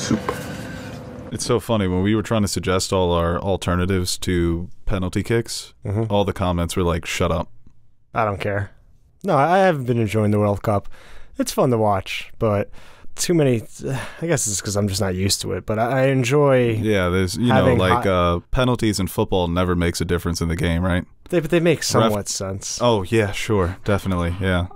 Soup. It's so funny. When we were trying to suggest all our alternatives to penalty kicks, all the comments were like, shut up. I don't care. No, I haven't been enjoying the World Cup. It's fun to watch, but too many. I guess it's because I'm just not used to it. But I enjoy. Yeah, there's penalties in football never makes a difference in the game, right? But they make somewhat sense. Oh yeah, sure, definitely, yeah.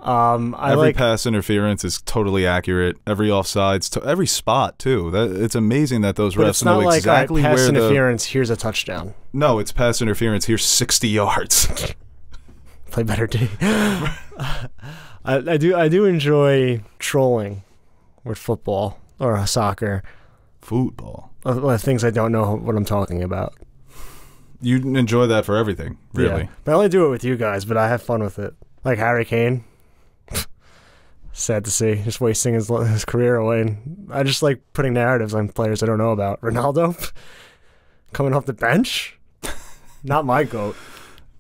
Every pass interference is totally accurate. Every offsides, every spot too. It's amazing that those refs know exactly pass where interference. Here's a touchdown. No, it's pass interference. Here's 60 yards. Play better, D. I do enjoy trolling with football or soccer. Football. Things I don't know what I'm talking about. You enjoy that for everything, really. Yeah. But I only do it with you guys, but I have fun with it. Like Harry Kane. Sad to see. Just wasting his career away. And I just like putting narratives on players I don't know about. Ronaldo coming off the bench. Not my goat.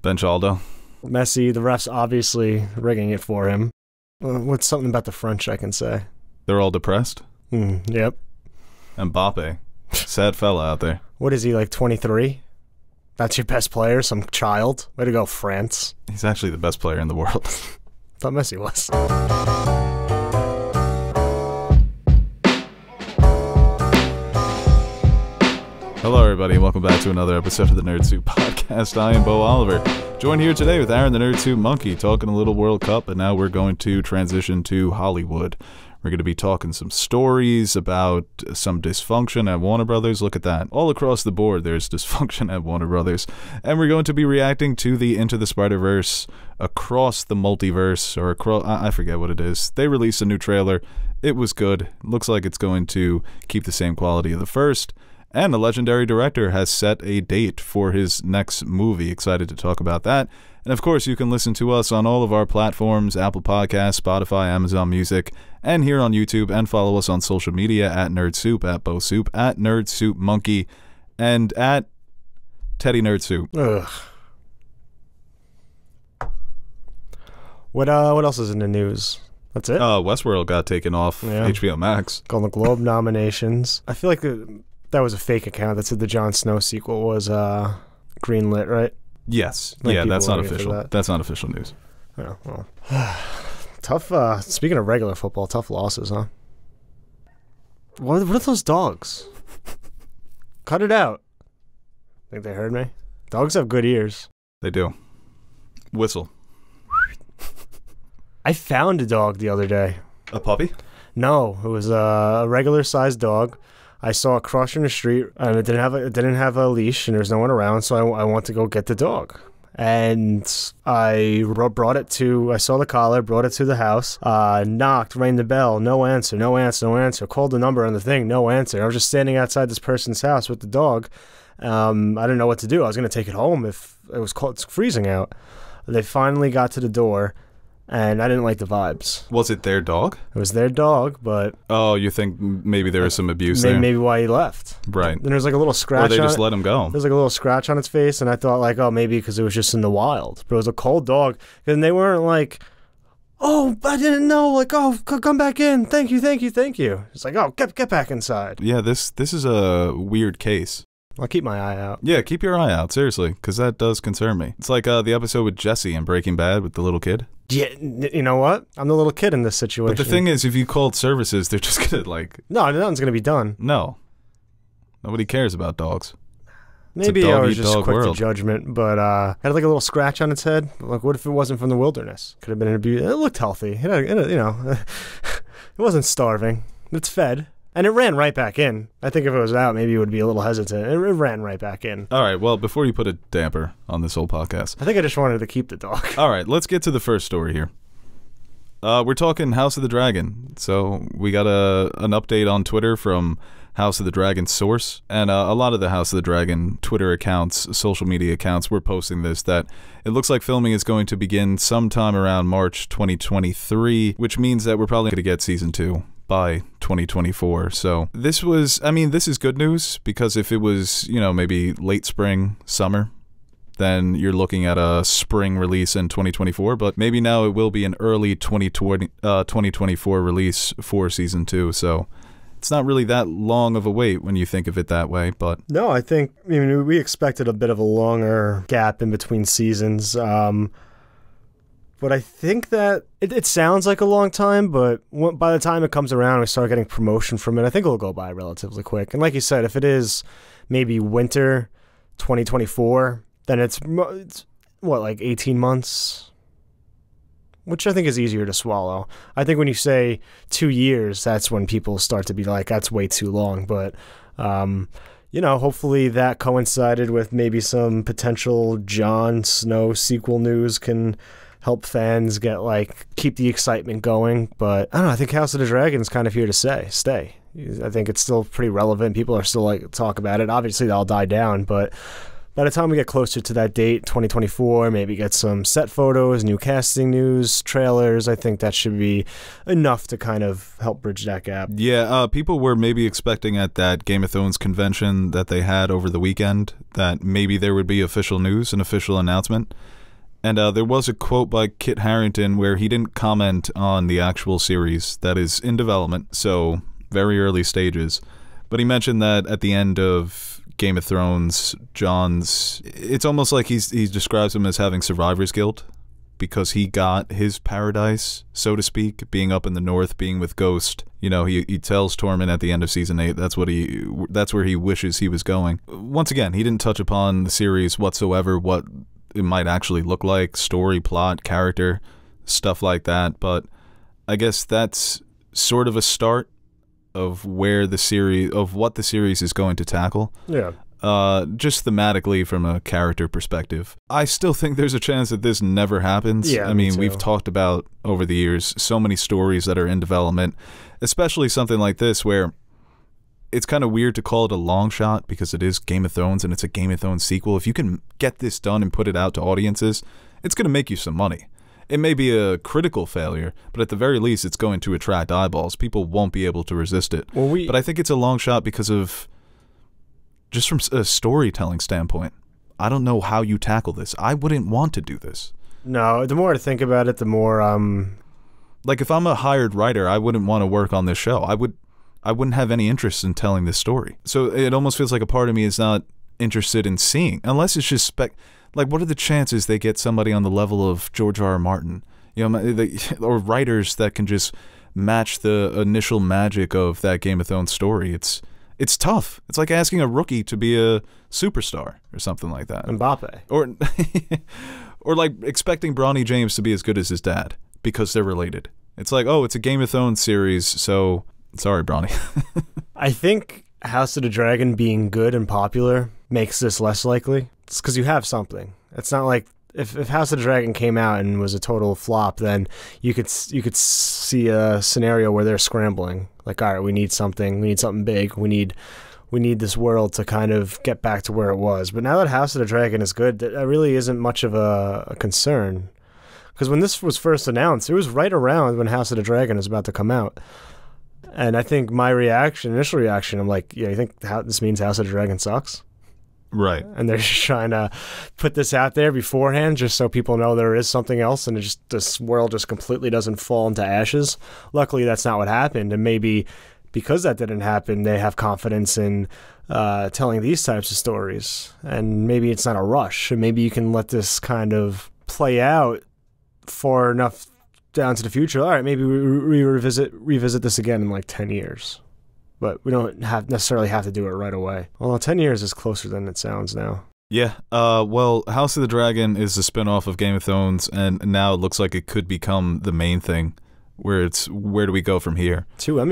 Bench Aldo. Messi, the refs obviously rigging it for him. What's something about the French I can say? They're all depressed. Yep. Mbappe. Sad fella out there. What is he, like 23? That's your best player? Some child? Way to go, France. He's actually the best player in the world. Thought Messi was. Hello, everybody, and welcome back to another episode of the Nerd Soup Podcast. I am Bo Oliver, joined here today with Aaron the Nerd Soup Monkey, talking a little World Cup, and now we're going to transition to Hollywood. We're going to be talking some stories about some dysfunction at Warner Brothers. Look at that. All across the board, there's dysfunction at Warner Brothers. And we're going to be reacting to the Into the Spider-Verse across the multiverse, or across, I forget what it is. They released a new trailer. It was good. Looks like it's going to keep the same quality of the first. And the legendary director has set a date for his next movie. Excited to talk about that. And of course, you can listen to us on all of our platforms, Apple Podcasts, Spotify, Amazon Music, and here on YouTube, and follow us on social media at Nerd Soup, at Bo Soup, at Nerd Soup Monkey, and at Teddy Nerd Soup. Ugh. What else is in the news? That's it? Westworld got taken off HBO Max. Golden Globe nominations. I feel like that was a fake account that said the Jon Snow sequel was greenlit, right? Yes. Like yeah, that's not official. That's not official news. Oh, well. Tough, speaking of regular football, tough losses, huh? What are those dogs? Cut it out. Think they heard me? Dogs have good ears. They do. Whistle. I found a dog the other day. A puppy? No, it was a regular-sized dog. I saw it crossing the street, and it didn't have a leash, and there was no one around, so I went to go get the dog. And I saw the collar, brought it to the house, knocked, rang the bell, no answer, called the number on the thing, no answer. I was just standing outside this person's house with the dog. I didn't know what to do. I was going to take it home if it was cold. It's freezing out. They finally got to the door. And I didn't like the vibes. Was it their dog? It was their dog, but... Oh, you think maybe there was some abuse there? Maybe why he left. Right. Then there's like a little scratch on it. Or they just let him go. There's like a little scratch on its face, and I thought like, oh, maybe because it was just in the wild. But it was a cold dog. And they weren't like, oh, I didn't know. Like, oh, come back in. Thank you. It's like, oh, get back inside. Yeah, this is a weird case. I'll keep my eye out. Yeah, keep your eye out, seriously, because that does concern me. It's like the episode with Jesse in Breaking Bad with the little kid. Yeah, you know what? I'm the little kid in this situation. But the thing is, if you called services, they're just going to like... No, nothing's going to be done. No. Nobody cares about dogs. Maybe I was just quick to judgment, but had like a little scratch on its head. Like, what if it wasn't from the wilderness? Could have been an abuse. It looked healthy. It wasn't starving. It's fed. And it ran right back in. I think if it was out, maybe it would be a little hesitant. It ran right back in. All right, well, before you put a damper on this whole podcast... I think I just wanted to keep the dog. All right, let's get to the first story here. We're talking House of the Dragon. So we got an update on Twitter from House of the Dragon source. And a lot of the House of the Dragon Twitter accounts, social media accounts, were posting this, that it looks like filming is going to begin sometime around March 2023, which means that we're probably going to get Season 2. By 2024. So this is good news, because if it was, maybe late spring, summer, then you're looking at a spring release in 2024, but maybe now it will be an early 2024 release for Season 2. So it's not really that long of a wait when you think of it that way, but... No, I mean, we expected a bit of a longer gap in between seasons. But I think that it sounds like a long time, but by the time it comes around, we start getting promotion from it, I think it'll go by relatively quick. And like you said, if it is maybe winter 2024, then it's what, like 18 months? Which I think is easier to swallow. I think when you say 2 years, that's when people start to be like, that's way too long. But, hopefully that coincided with maybe some potential Jon Snow sequel news can help fans keep the excitement going. But I don't know, I think House of the Dragon is kind of here to stay. I think it's still pretty relevant. People are still talk about it. Obviously that'll die down, but by the time we get closer to that date, 2024, maybe get some set photos, new casting news, trailers, I think that should be enough to kind of help bridge that gap. Yeah, people were maybe expecting at that Game of Thrones convention that they had over the weekend that maybe there would be official news, an official announcement. And there was a quote by Kit Harington where he didn't comment on the actual series that is in development, so very early stages. But he mentioned that at the end of Game of Thrones, it's almost like he describes him as having survivor's guilt because he got his paradise, so to speak, being up in the north, being with Ghost. He tells Tormund at the end of season 8 that's where he wishes he was going. Once again, he didn't touch upon the series whatsoever, what it might actually look like, story, plot, character, stuff like that, but I guess that's sort of a start of what the series is going to tackle. Yeah. Just thematically from a character perspective. I still think there's a chance that this never happens. Yeah, I mean, we've talked about over the years so many stories that are in development, especially something like this where it's kind of weird to call it a long shot because it is Game of Thrones and it's a Game of Thrones sequel. If you can get this done and put it out to audiences, it's going to make you some money. It may be a critical failure, but at the very least, it's going to attract eyeballs. People won't be able to resist it. But I think it's a long shot because of just from a storytelling standpoint. I don't know how you tackle this. I wouldn't want to do this. No, the more I think about it, the more like if I'm a hired writer, I wouldn't want to work on this show. I wouldn't have any interest in telling this story. So it almost feels like a part of me is not interested in seeing, unless it's just what are the chances they get somebody on the level of George R.R. Martin, or writers that can just match the initial magic of that Game of Thrones story? It's tough. It's like asking a rookie to be a superstar or something like that. Mbappe. Or like expecting Bronny James to be as good as his dad because they're related. It's like, oh, it's a Game of Thrones series, so sorry, Bronny. I think House of the Dragon being good and popular makes this less likely. It's because you have something. It's not like if House of the Dragon came out and was a total flop, then you could see a scenario where they're scrambling. Like, all right, we need something big. We need this world to kind of get back to where it was. But now that House of the Dragon is good, that really isn't much of a concern. Because when this was first announced, it was right around when House of the Dragon was about to come out. And I think my initial reaction, I'm like, yeah, you think this means House of the Dragon sucks? Right. And they're just trying to put this out there beforehand just so people know there is something else and this world just completely doesn't fall into ashes. Luckily, that's not what happened. And maybe because that didn't happen, they have confidence in telling these types of stories. And maybe it's not a rush. And maybe you can let this kind of play out far enough down to the future. All right, maybe we revisit this again in like 10 years. But we don't necessarily have to do it right away. Well, 10 years is closer than it sounds now. Yeah, well, House of the Dragon is a spinoff of Game of Thrones, and now it looks like it could become the main thing, where do we go from here? Two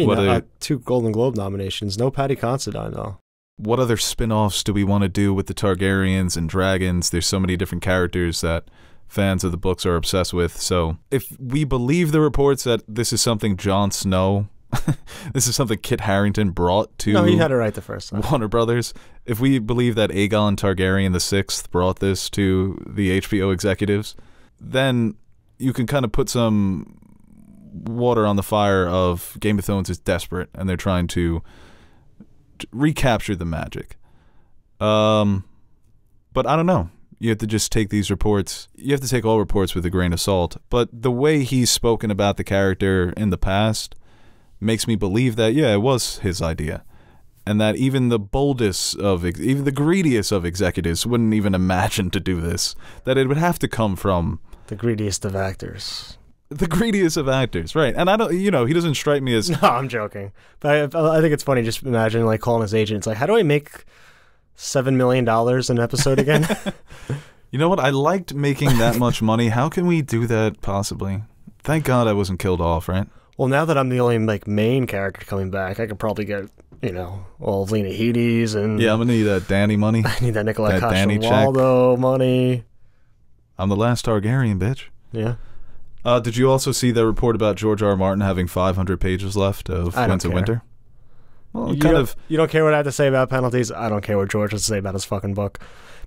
Golden Globe nominations. No Patty Considine, though. What other spinoffs do we want to do with the Targaryens and dragons? There's so many different characters that fans of the books are obsessed with. So if we believe the reports that this is something Jon Snow... this is something Kit Harington brought to... No, he had it right the first time. Warner Brothers. If we believe that Aegon Targaryen VI brought this to the HBO executives, then you can kind of put some water on the fire of Game of Thrones is desperate, and they're trying to recapture the magic. But I don't know. You have to just take these reports. You have to take all reports with a grain of salt. But the way he's spoken about the character in the past... makes me believe that, yeah, it was his idea. And that even the boldest even the greediest of executives wouldn't even imagine to do this. That it would have to come from the greediest of actors. The greediest of actors, right? And I don't, he doesn't strike me as. No, I'm joking. But I think it's funny. Just imagine like calling his agent. It's like, how do I make $7 million an episode again? You know what? I liked making that much money. How can we do that possibly? Thank God I wasn't killed off, right? Well, now that I'm the only like main character coming back, I could probably get all of Lena Headey's and yeah, I'm gonna need that Danny money. I need that Nikolai that Danny Coster-Waldau money. I'm the last Targaryen, bitch. Yeah. Did you also see the report about George R. R. Martin having 500 pages left of Winds of Winter? Well, you don't care what I have to say about penalties. I don't care what George has to say about his fucking book,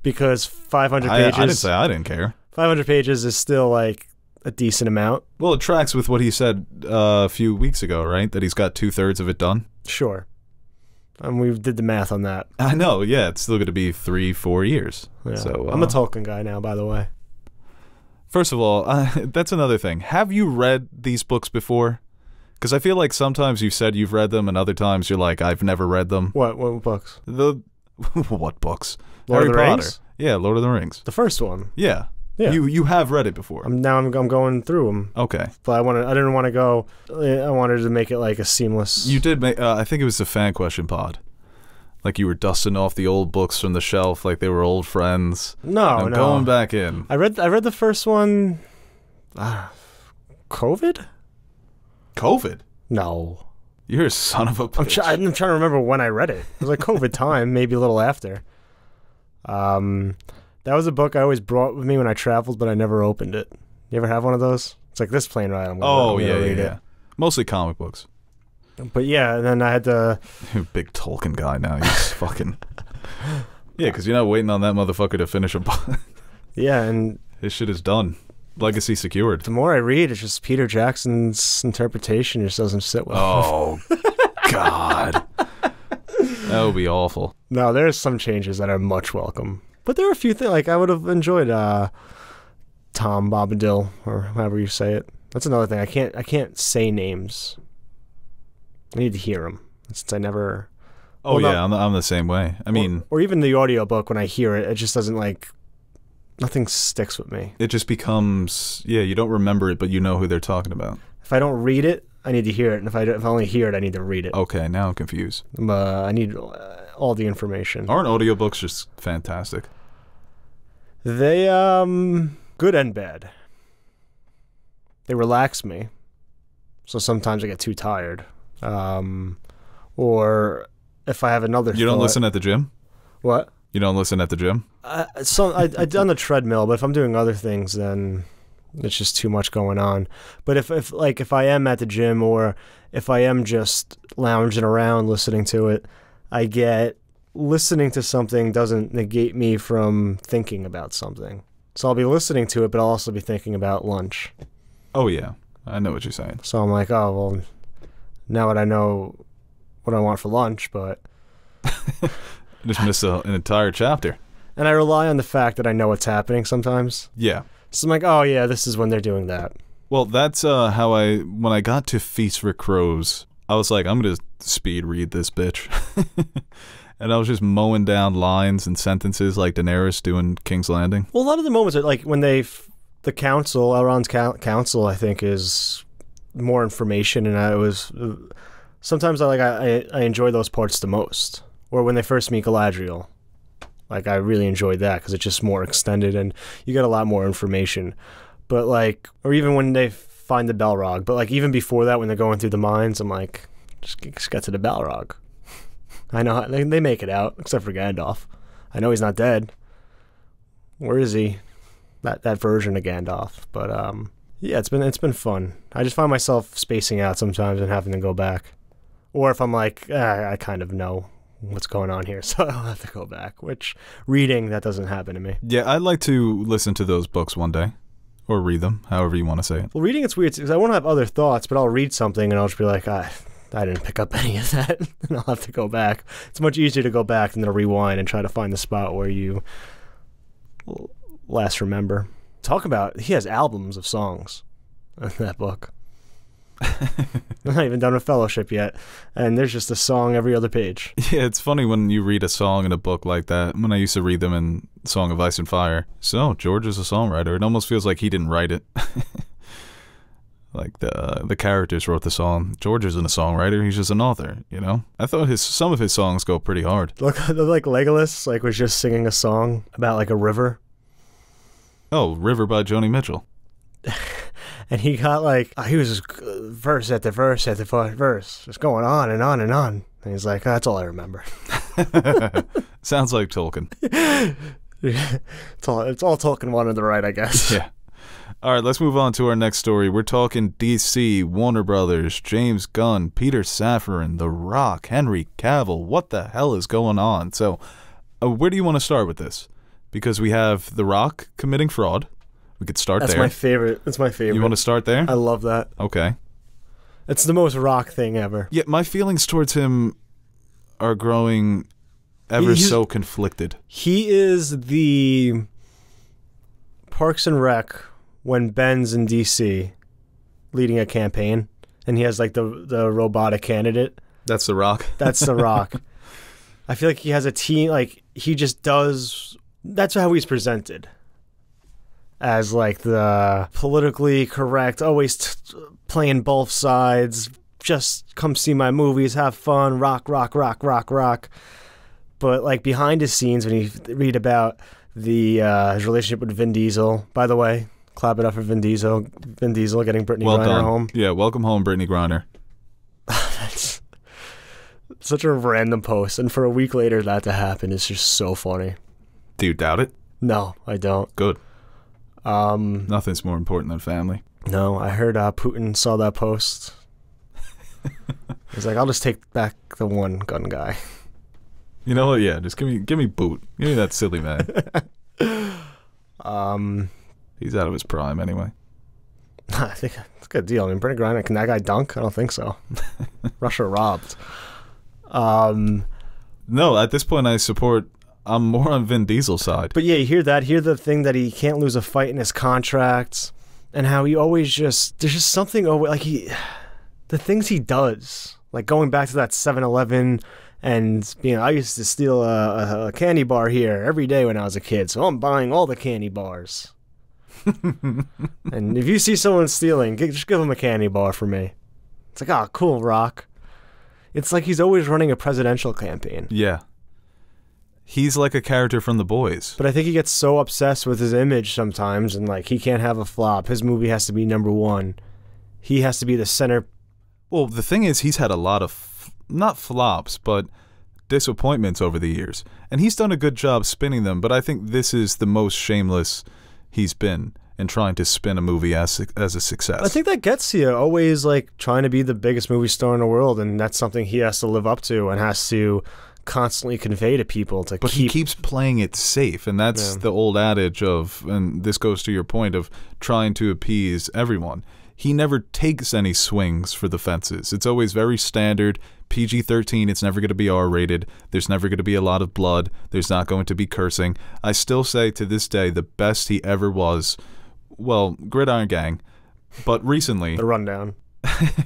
because 500 pages. I didn't say I didn't care. 500 pages is still like a decent amount. Well, it tracks with what he said a few weeks ago, right? That he's got 2/3 of it done. Sure. And we did the math on that. I know, yeah. It's still going to be 3-4 years. Yeah. So I'm a Tolkien guy now, by the way. First of all, that's another thing. Have you read these books before? Because I feel like sometimes you've said you've read them, and other times you're like, I've never read them. What books? What books? Lord Harry of the Potter. Rings? Yeah, Lord of the Rings. The first one. Yeah. Yeah. You have read it before. I'm going through them. Okay. But I didn't want to go. I wanted to make it like a seamless. You did make. I think it was the fan question pod. Like you were dusting off the old books from the shelf, like they were old friends. No. Going back in. I read the first one. COVID? COVID? No. You're a son of a bitch. I'm trying to remember when I read it. It was like COVID time, maybe a little after. That was a book I always brought with me when I traveled, but I never opened it. You ever have one of those? It's like this plane ride. I'm gonna read it. Mostly comic books. But yeah, and then I had to. Big Tolkien guy now. He's fucking. Yeah, because you're not waiting on that motherfucker to finish a book. Yeah, and his shit is done. Legacy secured. The more I read, it's just Peter Jackson's interpretation just doesn't sit well. Oh, God. That would be awful. No, there's some changes that are much welcome. But there are a few things, like I would have enjoyed Tom Bombadil, or however you say it. That's another thing. I can't say names. I need to hear them, since I never... Oh, well, yeah, I'm the same way. I mean... Or even the audiobook, when I hear it, it just doesn't, like... Nothing sticks with me. It just becomes... Yeah, you don't remember it, but you know who they're talking about. If I don't read it, I need to hear it. And if I only hear it, I need to read it. Okay, now I'm confused. I need all the information. Aren't audiobooks just fantastic? They, good and bad. They relax me. So sometimes I get too tired. Or if I have another You don't listen at the gym? What? You don't listen at the gym? I on the treadmill, but if I'm doing other things, then it's just too much going on. But if I am at the gym, or if I am just lounging around listening to it, I get listening to something doesn't negate me from thinking about something. So I'll be listening to it, but I'll also be thinking about lunch. Oh, yeah. I know what you're saying. So I'm like, oh, well, now that I know what I want for lunch, but... Just missed an entire chapter. And I rely on the fact that I know what's happening sometimes. Yeah. So I'm like, oh, yeah, this is when they're doing that. Well, that's how when I got to Feast for Crows, I was like, I'm going to speed read this bitch. And I was just mowing down lines and sentences like Daenerys doing King's Landing. Well, a lot of the moments are like when the council, Elrond's council, I think, is more information. And sometimes I enjoy those parts the most. Or when they first meet Galadriel. Like, I really enjoyed that because it's just more extended and you get a lot more information. But, like, or even when they find the Balrog. But, like, even before that, when they're going through the mines, I'm like, just get to the Balrog. I know they make it out, except for Gandalf. I know he's not dead. Where is he? That version of Gandalf. But, yeah, it's been fun. I just find myself spacing out sometimes and having to go back. Or if I'm like, I kind of know what's going on here, so I'll have to go back, which reading, that doesn't happen to me. Yeah, I'd like to listen to those books one day, or read them, however you want to say it. Well, reading, it's weird, because I won't have other thoughts, but I'll read something and I'll just be like, I didn't pick up any of that, and I'll have to go back. It's much easier to go back than to rewind and try to find the spot where you last remember. Talk about, he has albums of songs in that book. I'm not even done with Fellowship yet, and there's just a song every other page. Yeah, it's funny when you read a song in a book like that. When I used to read them in Song of Ice and Fire. So, George is a songwriter. It almost feels like he didn't write it. Like the characters wrote the song. George isn't a songwriter, he's just an author, you know? I thought some of his songs go pretty hard. Look, like Legolas, like, was just singing a song about, like, a river. Oh, River by Joni Mitchell. And he got, like, he was just verse after verse after verse, just going on and on and on. And he's like, that's all I remember. Sounds like Tolkien. It's all Tolkien wanted to write, I guess. Yeah. All right, let's move on to our next story. We're talking DC, Warner Brothers, James Gunn, Peter Safran, The Rock, Henry Cavill. What the hell is going on? So, where do you want to start with this? Because we have The Rock committing fraud. We could start That's there. my favorite. That's my favorite. You want to start there? I love that. Okay. It's the most Rock thing ever. Yeah, my feelings towards him are growing ever so conflicted. He is the Parks and Rec when Ben's in DC leading a campaign and he has like the robotic candidate. That's The Rock. That's The Rock. I feel like he has a team, like he just does, that's how he's presented. As like the politically correct, always playing both sides, just come see my movies, have fun, rock, rock, rock, rock, rock. But like behind the scenes, when you read about his relationship with Vin Diesel, by the way, clap it up for Vin Diesel. Vin Diesel getting Brittany Griner home. Yeah, welcome home, Brittany Griner. That's such a random post, and for a week later that to happen is just so funny. Do you doubt it? No, I don't. Good. Nothing's more important than family. No, I heard Putin saw that post. He's like, I'll just take back the one gun guy. You know what? Yeah, just give me boot. Give me that silly man. He's out of his prime anyway. I think it's a good deal. I mean, Brittany Griner, can that guy dunk? I don't think so. Russia robbed. No, at this point I'm more on Vin Diesel's side. But yeah, you hear that. Hear the thing that he can't lose a fight in his contracts, and how he always there's just something like the things he does, like going back to that 7-Eleven and I used to steal a candy bar here every day when I was a kid, so I'm buying all the candy bars. And if you see someone stealing, just give them a candy bar for me. It's like, oh, cool, Rock. It's like he's always running a presidential campaign. Yeah. He's like a character from The Boys. But I think he gets so obsessed with his image sometimes, and like he can't have a flop. His movie has to be #1. He has to be the center. Well, the thing is, he's had a lot of, not flops, but disappointments over the years. And he's done a good job spinning them, but I think this is the most shameless he's been in trying to spin a movie as a success. I think that gets you always like trying to be the biggest movie star in the world, and that's something he has to live up to and has to constantly convey to people to but he keeps playing it safe, and that's the old adage of, and this goes to your point of trying to appease everyone. He never takes any swings for the fences. It's always very standard, PG-13. It's never going to be R-rated. There's never going to be a lot of blood. There's not going to be cursing. I still say to this day the best he ever was, well, Gridiron Gang, but recently The Rundown.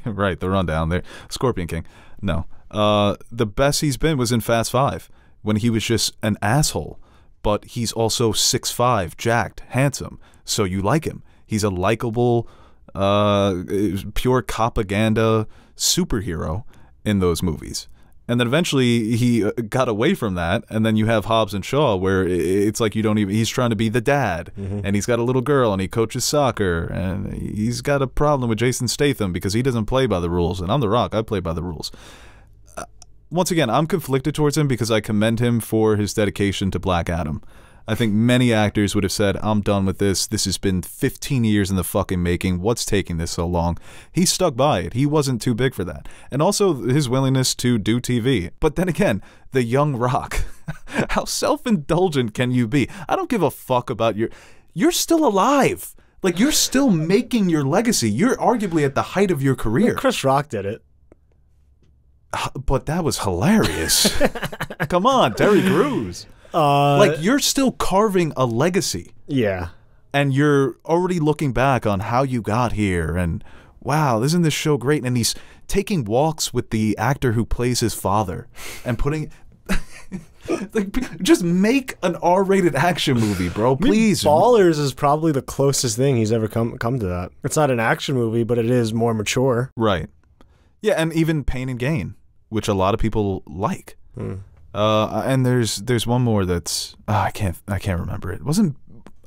Right, The Rundown there. Scorpion King. No. The best he's been was in Fast 5 when he was just an asshole, but he's also 6'5", jacked, handsome, so you like him. He's a likable, pure propaganda superhero in those movies. And then eventually he got away from that, and then you have Hobbs and Shaw, where it's like you don't even, he's trying to be the dad, and he's got a little girl, and he coaches soccer, and he's got a problem with Jason Statham because he doesn't play by the rules, and I'm The Rock, I play by the rules. Once again, I'm conflicted towards him because I commend him for his dedication to Black Adam. I think many actors would have said, I'm done with this. This has been 15 years in the fucking making. What's taking this so long? He stuck by it. He wasn't too big for that. And also his willingness to do TV. But then again, the young Rock. How self-indulgent can you be? I don't give a fuck about you're still alive. Like, you're still making your legacy. You're arguably at the height of your career. Chris Rock did it. But that was hilarious. Come on, Terry Crews. Like, you're still carving a legacy. Yeah. And you're already looking back on how you got here and wow, isn't this show great? And he's taking walks with the actor who plays his father and putting... like, just make an R-rated action movie, bro. Please. Ballers is probably the closest thing he's ever come to that. It's not an action movie, but it is more mature. Right. Yeah, and even Pain and Gain, which a lot of people like. And there's one more that's I can't remember it. Wasn't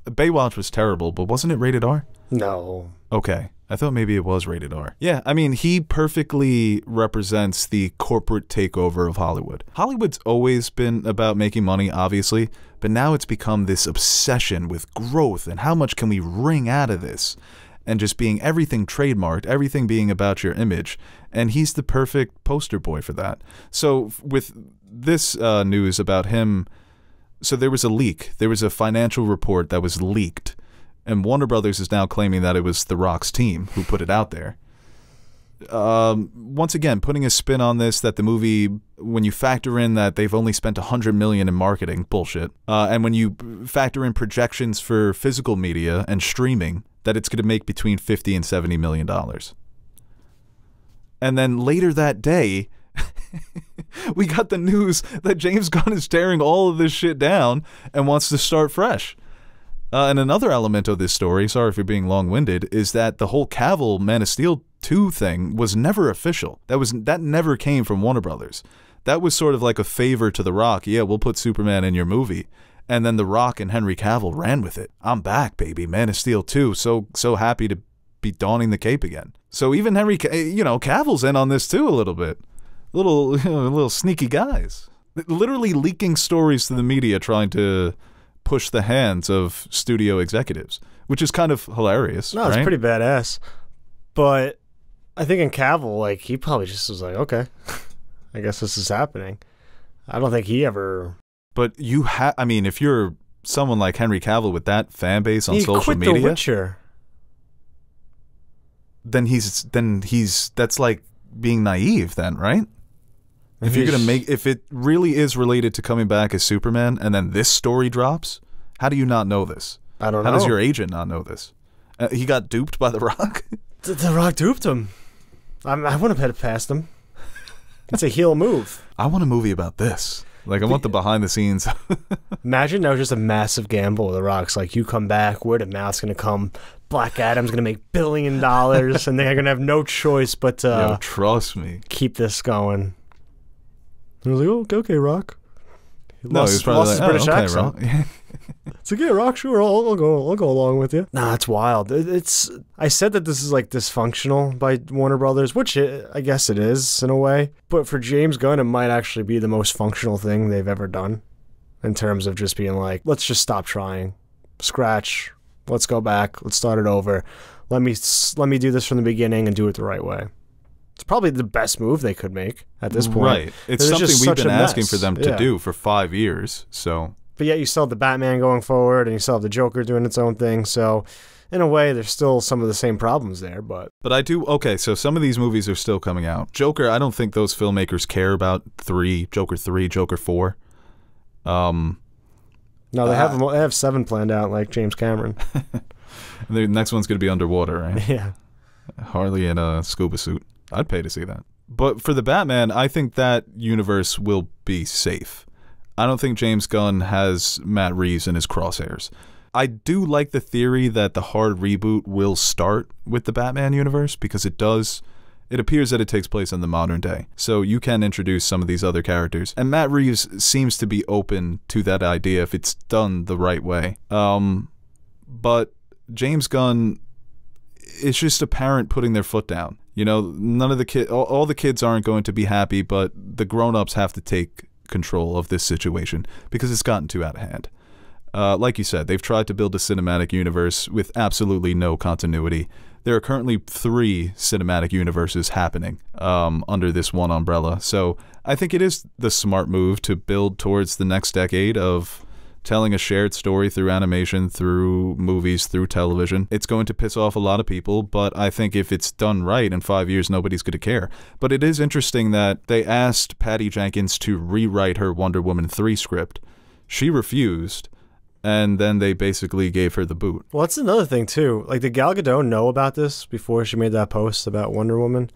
Baywatch was terrible, but wasn't it rated R? No. Okay. I thought maybe it was rated R. Yeah, I mean, he perfectly represents the corporate takeover of Hollywood. Hollywood's always been about making money, obviously, but now it's become this obsession with growth and how much can we wring out of this, and just being everything trademarked, everything being about your image, and he's the perfect poster boy for that. So with this news about him, so there was a leak. There was a financial report that was leaked. And Warner Brothers is now claiming that it was The Rock's team who put it out there. Once again, putting a spin on this, that the movie, when you factor in that they've only spent $100 million in marketing, bullshit. And when you factor in projections for physical media and streaming, that it's going to make between $50 and $70 million. And then later that day, we got the news that James Gunn is tearing all of this shit down and wants to start fresh. And another element of this story, sorry if you're being long-winded, is that the whole Cavill Man of Steel 2 thing was never official. That never came from Warner Brothers. That was sort of like a favor to The Rock. Yeah, we'll put Superman in your movie. And then The Rock and Henry Cavill ran with it. I'm back, baby. Man of Steel 2. So happy to be donning the cape again. So even Cavill's in on this too a little bit. Little sneaky guys. Literally leaking stories to the media trying to push the hands of studio executives, which is kind of hilarious. No, it's pretty badass. But I think in Cavill, like, he probably just was like, okay, I guess this is happening. I don't think he ever... But I mean, if you're someone like Henry Cavill with that fan base on social quit media... The Witcher. Then that's like being naive then, right? If you're gonna if it really is related to coming back as Superman, and then this story drops, how do you not know this? I don't know. How does your agent not know this? He got duped by The Rock. The Rock duped him. I wouldn't have passed him. It's a heel move. I want a movie about this. Like, I want the behind the scenes. Imagine that was just a massive gamble. The Rock's like, you come back, word of mouth's gonna come. Black Adam's gonna make $1 billion, and they're gonna have no choice but to Yo, trust me, keep this going. I was like, oh, okay, Rock. He was probably his British accent. Rock. It's like, yeah, Rock, sure, I'll go along with you. Nah, it's wild. I said that this is like dysfunctional by Warner Brothers, which I guess it is in a way. But for James Gunn, it might actually be the most functional thing they've ever done in terms of just being like, let's just stop trying, scratch, let's go back, let's start it over. Let me do this from the beginning and do it the right way. It's probably the best move they could make at this point. Right. It's something we've been asking for them to do for 5 years. So, but yet you still have the Batman going forward, and you still have the Joker doing its own thing. So, in a way, there's still some of the same problems there. But I do. Okay, so some of these movies are still coming out. Joker, I don't think those filmmakers care about Joker 3, Joker 4. No, they have 7 planned out, like James Cameron. The next one's going to be underwater, right? Yeah. Harley in a scuba suit. I'd pay to see that. But for the Batman, I think that universe will be safe. I don't think James Gunn has Matt Reeves in his crosshairs. I do like the theory that the hard reboot will start with the Batman universe, because it appears that it takes place in the modern day. So you can introduce some of these other characters. And Matt Reeves seems to be open to that idea if it's done the right way. But James Gunn, it's just a parent putting their foot down. You know, none of the all the kids aren't going to be happy, but the grown-ups have to take control of this situation because it's gotten too out of hand. Like you said, they've tried to build a cinematic universe with absolutely no continuity. There are currently 3 cinematic universes happening under this one umbrella. So I think it is the smart move to build towards the next decade of telling a shared story through animation, through movies, through television. It's going to piss off a lot of people, but I think if it's done right in 5 years, nobody's going to care. But it is interesting that they asked Patty Jenkins to rewrite her Wonder Woman 3 script. She refused, and then they basically gave her the boot. Well, that's another thing too. Like, did Gal Gadot know about this before she made that post about Wonder Woman?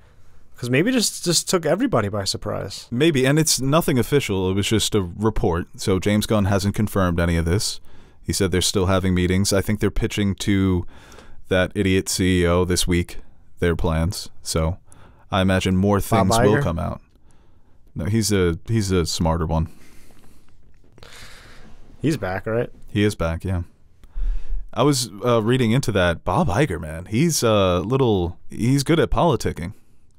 Because maybe just took everybody by surprise. Maybe, and it's nothing official. It was just a report. So James Gunn hasn't confirmed any of this. He said they're still having meetings. I think they're pitching to that idiot CEO this week their plans. So I imagine more things will come out. No, he's a smarter one. He's back, right? He is back, yeah. I was reading into that. Bob Iger, man, he's good at politicking.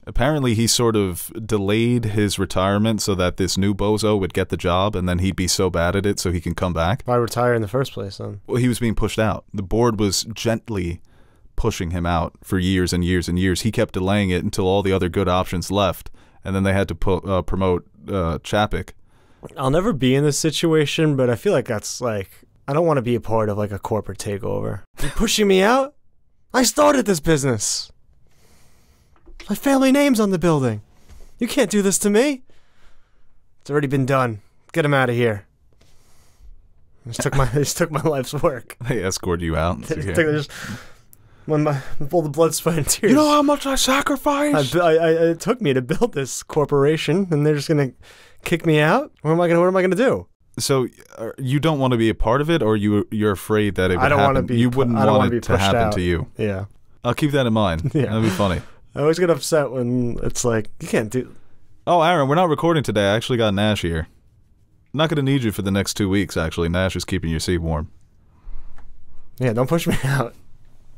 Apparently, he sort of delayed his retirement so that this new bozo would get the job, and then he'd be so bad at it so he can come back. Why retire in the first place, then? Well, he was being pushed out. The board was gently pushing him out for years and years and years. He kept delaying it until all the other good options left, and then they had to promote Chapek. I'll never be in this situation, but I feel like that's like, I don't want to be a part of like a corporate takeover. You're pushing me out? I started this business. My family name's on the building. You can't do this to me. It's already been done. Get him out of here. Just took my life's work. They escort you out. When all the blood, sweat, and tears. You know how much I sacrificed? It took me to build this corporation, and they're just gonna kick me out. What am I gonna do? So you don't want to be a part of it, or you're afraid that it would happen? You wouldn't want it to happen to you. Yeah. I'll keep that in mind. Yeah. That'd be funny. I always get upset when it's like, you can't do... Oh, Aaron, we're not recording today. I actually got Nash here. I'm not going to need you for the next 2 weeks, actually. Nash is keeping your seat warm. Yeah, don't push me out.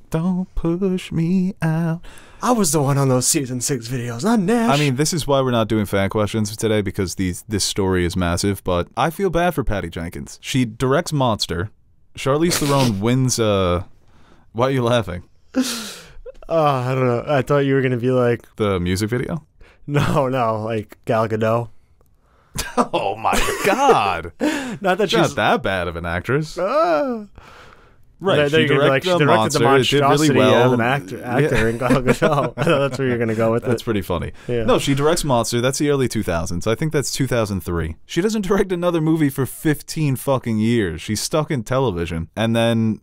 Don't push me out. I was the one on those Season 6 videos, not Nash. I mean, this is why we're not doing fan questions today, because this story is massive, but I feel bad for Patty Jenkins. She directs Monster. Charlize Theron wins... Why are you laughing? I don't know. I thought you were going to be like... The music video? No, like Gal Gadot. Oh my God. Not that she's not that bad of an actress. Right, she directed the monstrosity really well. Of an actor in Gal Gadot. I thought that's where you're going to go with it. That's pretty funny. Yeah. No, she directs Monster. That's the early 2000s. I think that's 2003. She doesn't direct another movie for 15 fucking years. She's stuck in television. And then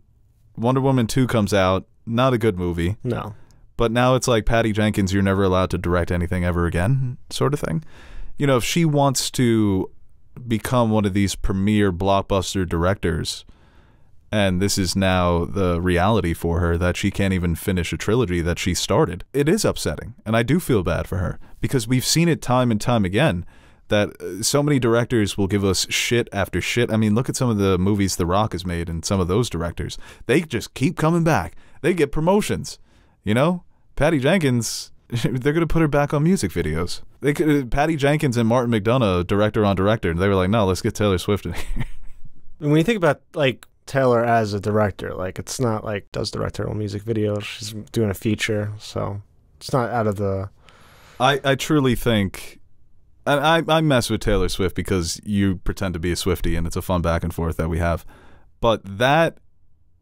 Wonder Woman 2 comes out. Not a good movie. No. But now it's like Patty Jenkins, you're never allowed to direct anything ever again, sort of thing. You know, if she wants to become one of these premier blockbuster directors, and this is now the reality for her, that she can't even finish a trilogy that she started, it is upsetting. And I do feel bad for her, because we've seen it time and time again, that so many directors will give us shit after shit. I mean, look at some of the movies The Rock has made, and some of those directors. They just keep coming back. They get promotions, you know? Patty Jenkins, they're going to put her back on music videos. Patty Jenkins and Martin McDonagh, director on director, and they were like, no, let's get Taylor Swift in here. When you think about, like, Taylor as a director, like, it's not like does direct her own music videos. She's doing a feature, so it's not out of the... I truly think... And I mess with Taylor Swift because you pretend to be a Swiftie, and it's a fun back and forth that we have. But that...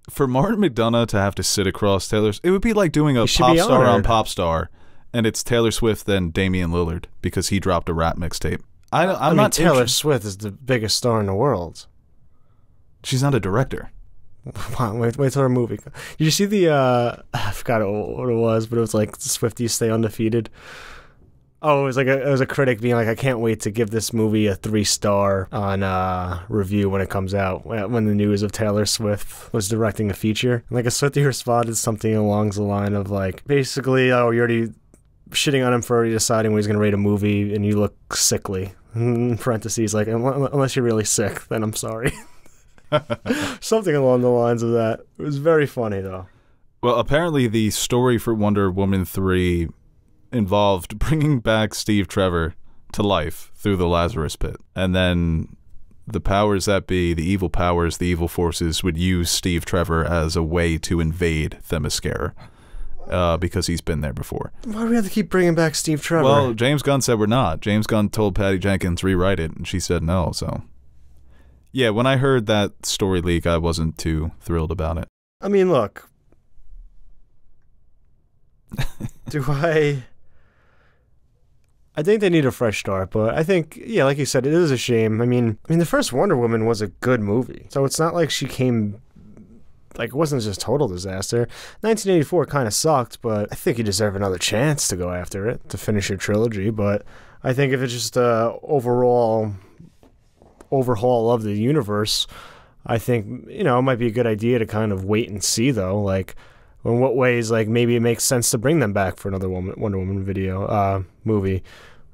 For Martin McDonagh to have to sit across Taylor's, it would be like doing a pop star on pop star, and it's Taylor Swift then Damian Lillard because he dropped a rap mixtape. I'm not Taylor Swift is the biggest star in the world. She's not a director. Wait till her movie. Did you see the? I forgot what it was, but it was like the Swifties stay undefeated. Oh, it was a critic being like, I can't wait to give this movie a 3-star on review when it comes out. When the news of Taylor Swift was directing a feature, and like a Swiftie responded something along the line of like, basically, oh, you're already shitting on him for already deciding when he's gonna rate a movie, and you look sickly. In parentheses, like, unless you're really sick, then I'm sorry. Something along the lines of that. It was very funny though. Well, apparently the story for Wonder Woman 3 involved bringing back Steve Trevor to life through the Lazarus Pit. And then the powers that be, the evil powers, the evil forces, would use Steve Trevor as a way to invade Themyscira. Because he's been there before. Why do we have to keep bringing back Steve Trevor? Well, James Gunn said we're not. James Gunn told Patty Jenkins rewrite it, and she said no, so... Yeah, when I heard that story leak, I wasn't too thrilled about it. I mean, look. I think they need a fresh start, but I think, yeah, like you said, it is a shame. I mean, the first Wonder Woman was a good movie, so it's not like she came, like, it wasn't just total disaster. 1984 kind of sucked, but I think you deserve another chance to go after it, to finish your trilogy, but I think if it's just a overall overhaul of the universe, I think, you know, it might be a good idea to kind of wait and see, though, like, in what ways, like, maybe it makes sense to bring them back for another Wonder Woman movie.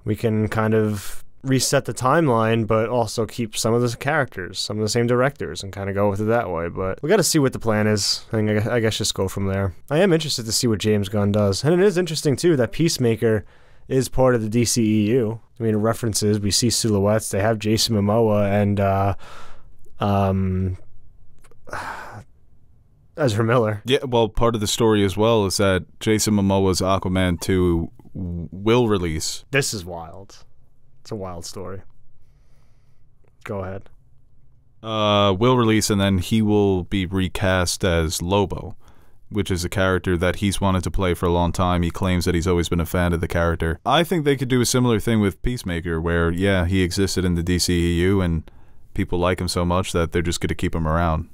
We can kind of reset the timeline, but also keep some of the characters, some of the same directors, and kind of go with it that way. But we got to see what the plan is, and I guess just go from there. I am interested to see what James Gunn does. And it is interesting, too, that Peacemaker is part of the DCEU. I mean, references, we see silhouettes. They have Jason Momoa and Ezra Miller. Yeah, well, part of the story as well is that Jason Momoa's Aquaman 2 will release. This is wild. It's a wild story. Go ahead. Will release, and then he will be recast as Lobo, which is a character that he's wanted to play for a long time. He claims that he's always been a fan of the character. I think they could do a similar thing with Peacemaker, where, yeah, he existed in the DCEU, and people like him so much that they're just going to keep him around.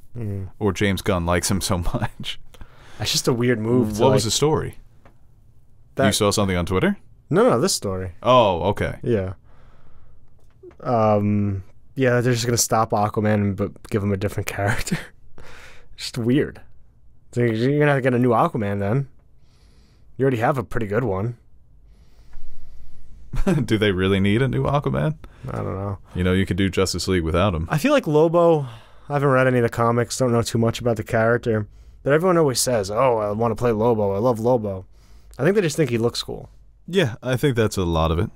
Or James Gunn likes him so much. That's just a weird move. What was the story? You saw something on Twitter? No, this story. Oh, okay. Yeah. Yeah, they're just gonna stop Aquaman but give him a different character. Just weird. So you're gonna get a new Aquaman then. You already have a pretty good one. Do they really need a new Aquaman? I don't know. You know, you could do Justice League without him. I feel like Lobo, I haven't read any of the comics, don't know too much about the character, but everyone always says, oh, I want to play Lobo, I love Lobo. I think they just think he looks cool. Yeah, I think that's a lot of it.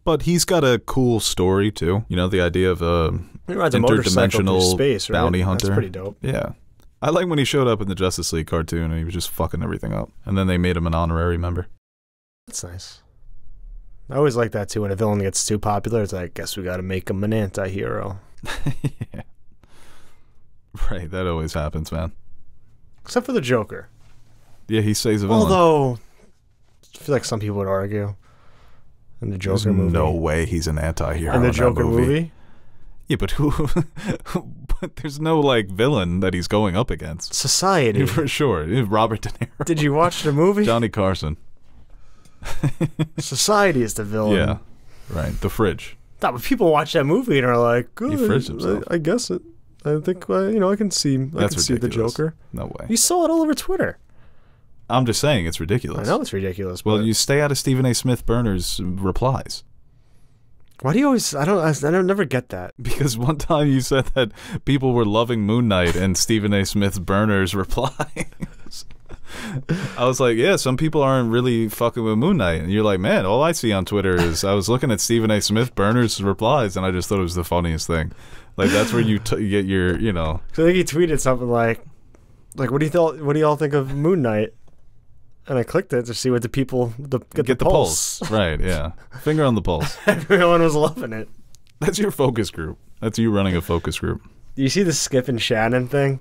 But he's got a cool story, too. You know, the idea of a interdimensional space, right? bounty hunter. That's pretty dope. Yeah. I like when he showed up in the Justice League cartoon and he was just fucking everything up. And then they made him an honorary member. That's nice. I always like that, too. When a villain gets too popular, it's like, I guess we got to make him an anti-hero. Yeah. Right, that always happens, man. Except for the Joker. Yeah, he saves a villain. Although, I feel like some people would argue in the Joker movie. No way he's an anti-hero in the Joker movie? Yeah, but who? But there's no, like, villain that he's going up against. Society. For sure. Robert De Niro. Did you watch the movie? Johnny Carson. Society is the villain. Yeah, right. The fridge. No, but people watch that movie and are like, good. He fridged himself. I guess it. I think, I can see the Joker. No way. You saw it all over Twitter. I'm just saying it's ridiculous. I know it's ridiculous. Well, you stay out of Stephen A. Smith Burner's replies. Why do you always... I don't never get that. Because one time you said that people were loving Moon Knight and Stephen A. Smith Burner's replies. I was like, yeah, some people aren't really fucking with Moon Knight. And you're like, man, all I see on Twitter is I was looking at Stephen A. Smith Burner's replies and I just thought it was the funniest thing. Like, that's where you get your, you know... So I think he tweeted something like, what do you all think of Moon Knight? And I clicked it to see what the people get the pulse. Right, yeah. Finger on the pulse. Everyone was loving it. That's your focus group. That's you running a focus group. Do you see the Skip and Shannon thing?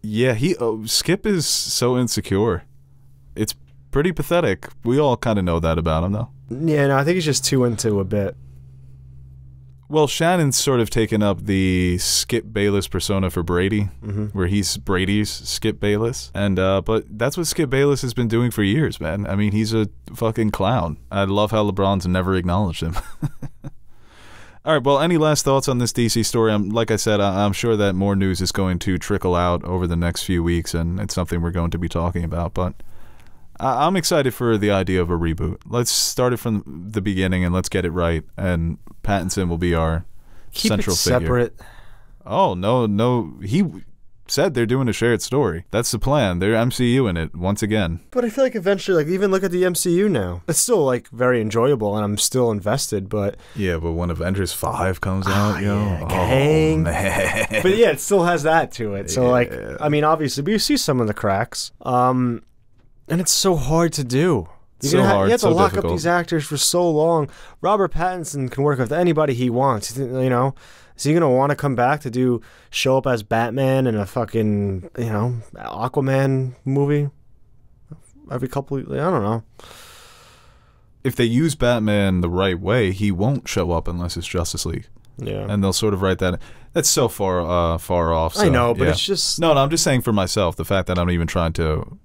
Yeah, Skip is so insecure. It's pretty pathetic. We all kind of know that about him, though. Yeah, no, I think he's just too into a bit. Well, Shannon's sort of taken up the Skip Bayless persona for Brady, where he's Brady's Skip Bayless. And but that's what Skip Bayless has been doing for years, man. I mean, he's a fucking clown. I love how LeBron's never acknowledged him. All right, well, any last thoughts on this DC story? Like I said, I'm sure that more news is going to trickle out over the next few weeks, and it's something we're going to be talking about. But I'm excited for the idea of a reboot. Let's start it from the beginning and let's get it right. And Pattinson will be our central figure. Separate. Oh, no. He said they're doing a shared story. That's the plan. They're MCU in it once again. But I feel like eventually, like, even look at the MCU now. It's still, like, very enjoyable and I'm still invested, but... Yeah, but when Avengers 5 comes out, gang. Man. But yeah, it still has that to it. So, like, I mean, obviously, but you see some of the cracks. And it's so hard to do. You have to lock up these actors for so long. Robert Pattinson can work with anybody he wants. You know, is he gonna want to come back to show up as Batman in a fucking Aquaman movie every couple? I don't know. if they use Batman the right way, he won't show up unless it's Justice League. Yeah. And they'll sort of write that. That's so far off. So, I know, but yeah. it's just... No, I'm just saying for myself, the fact that I'm even trying to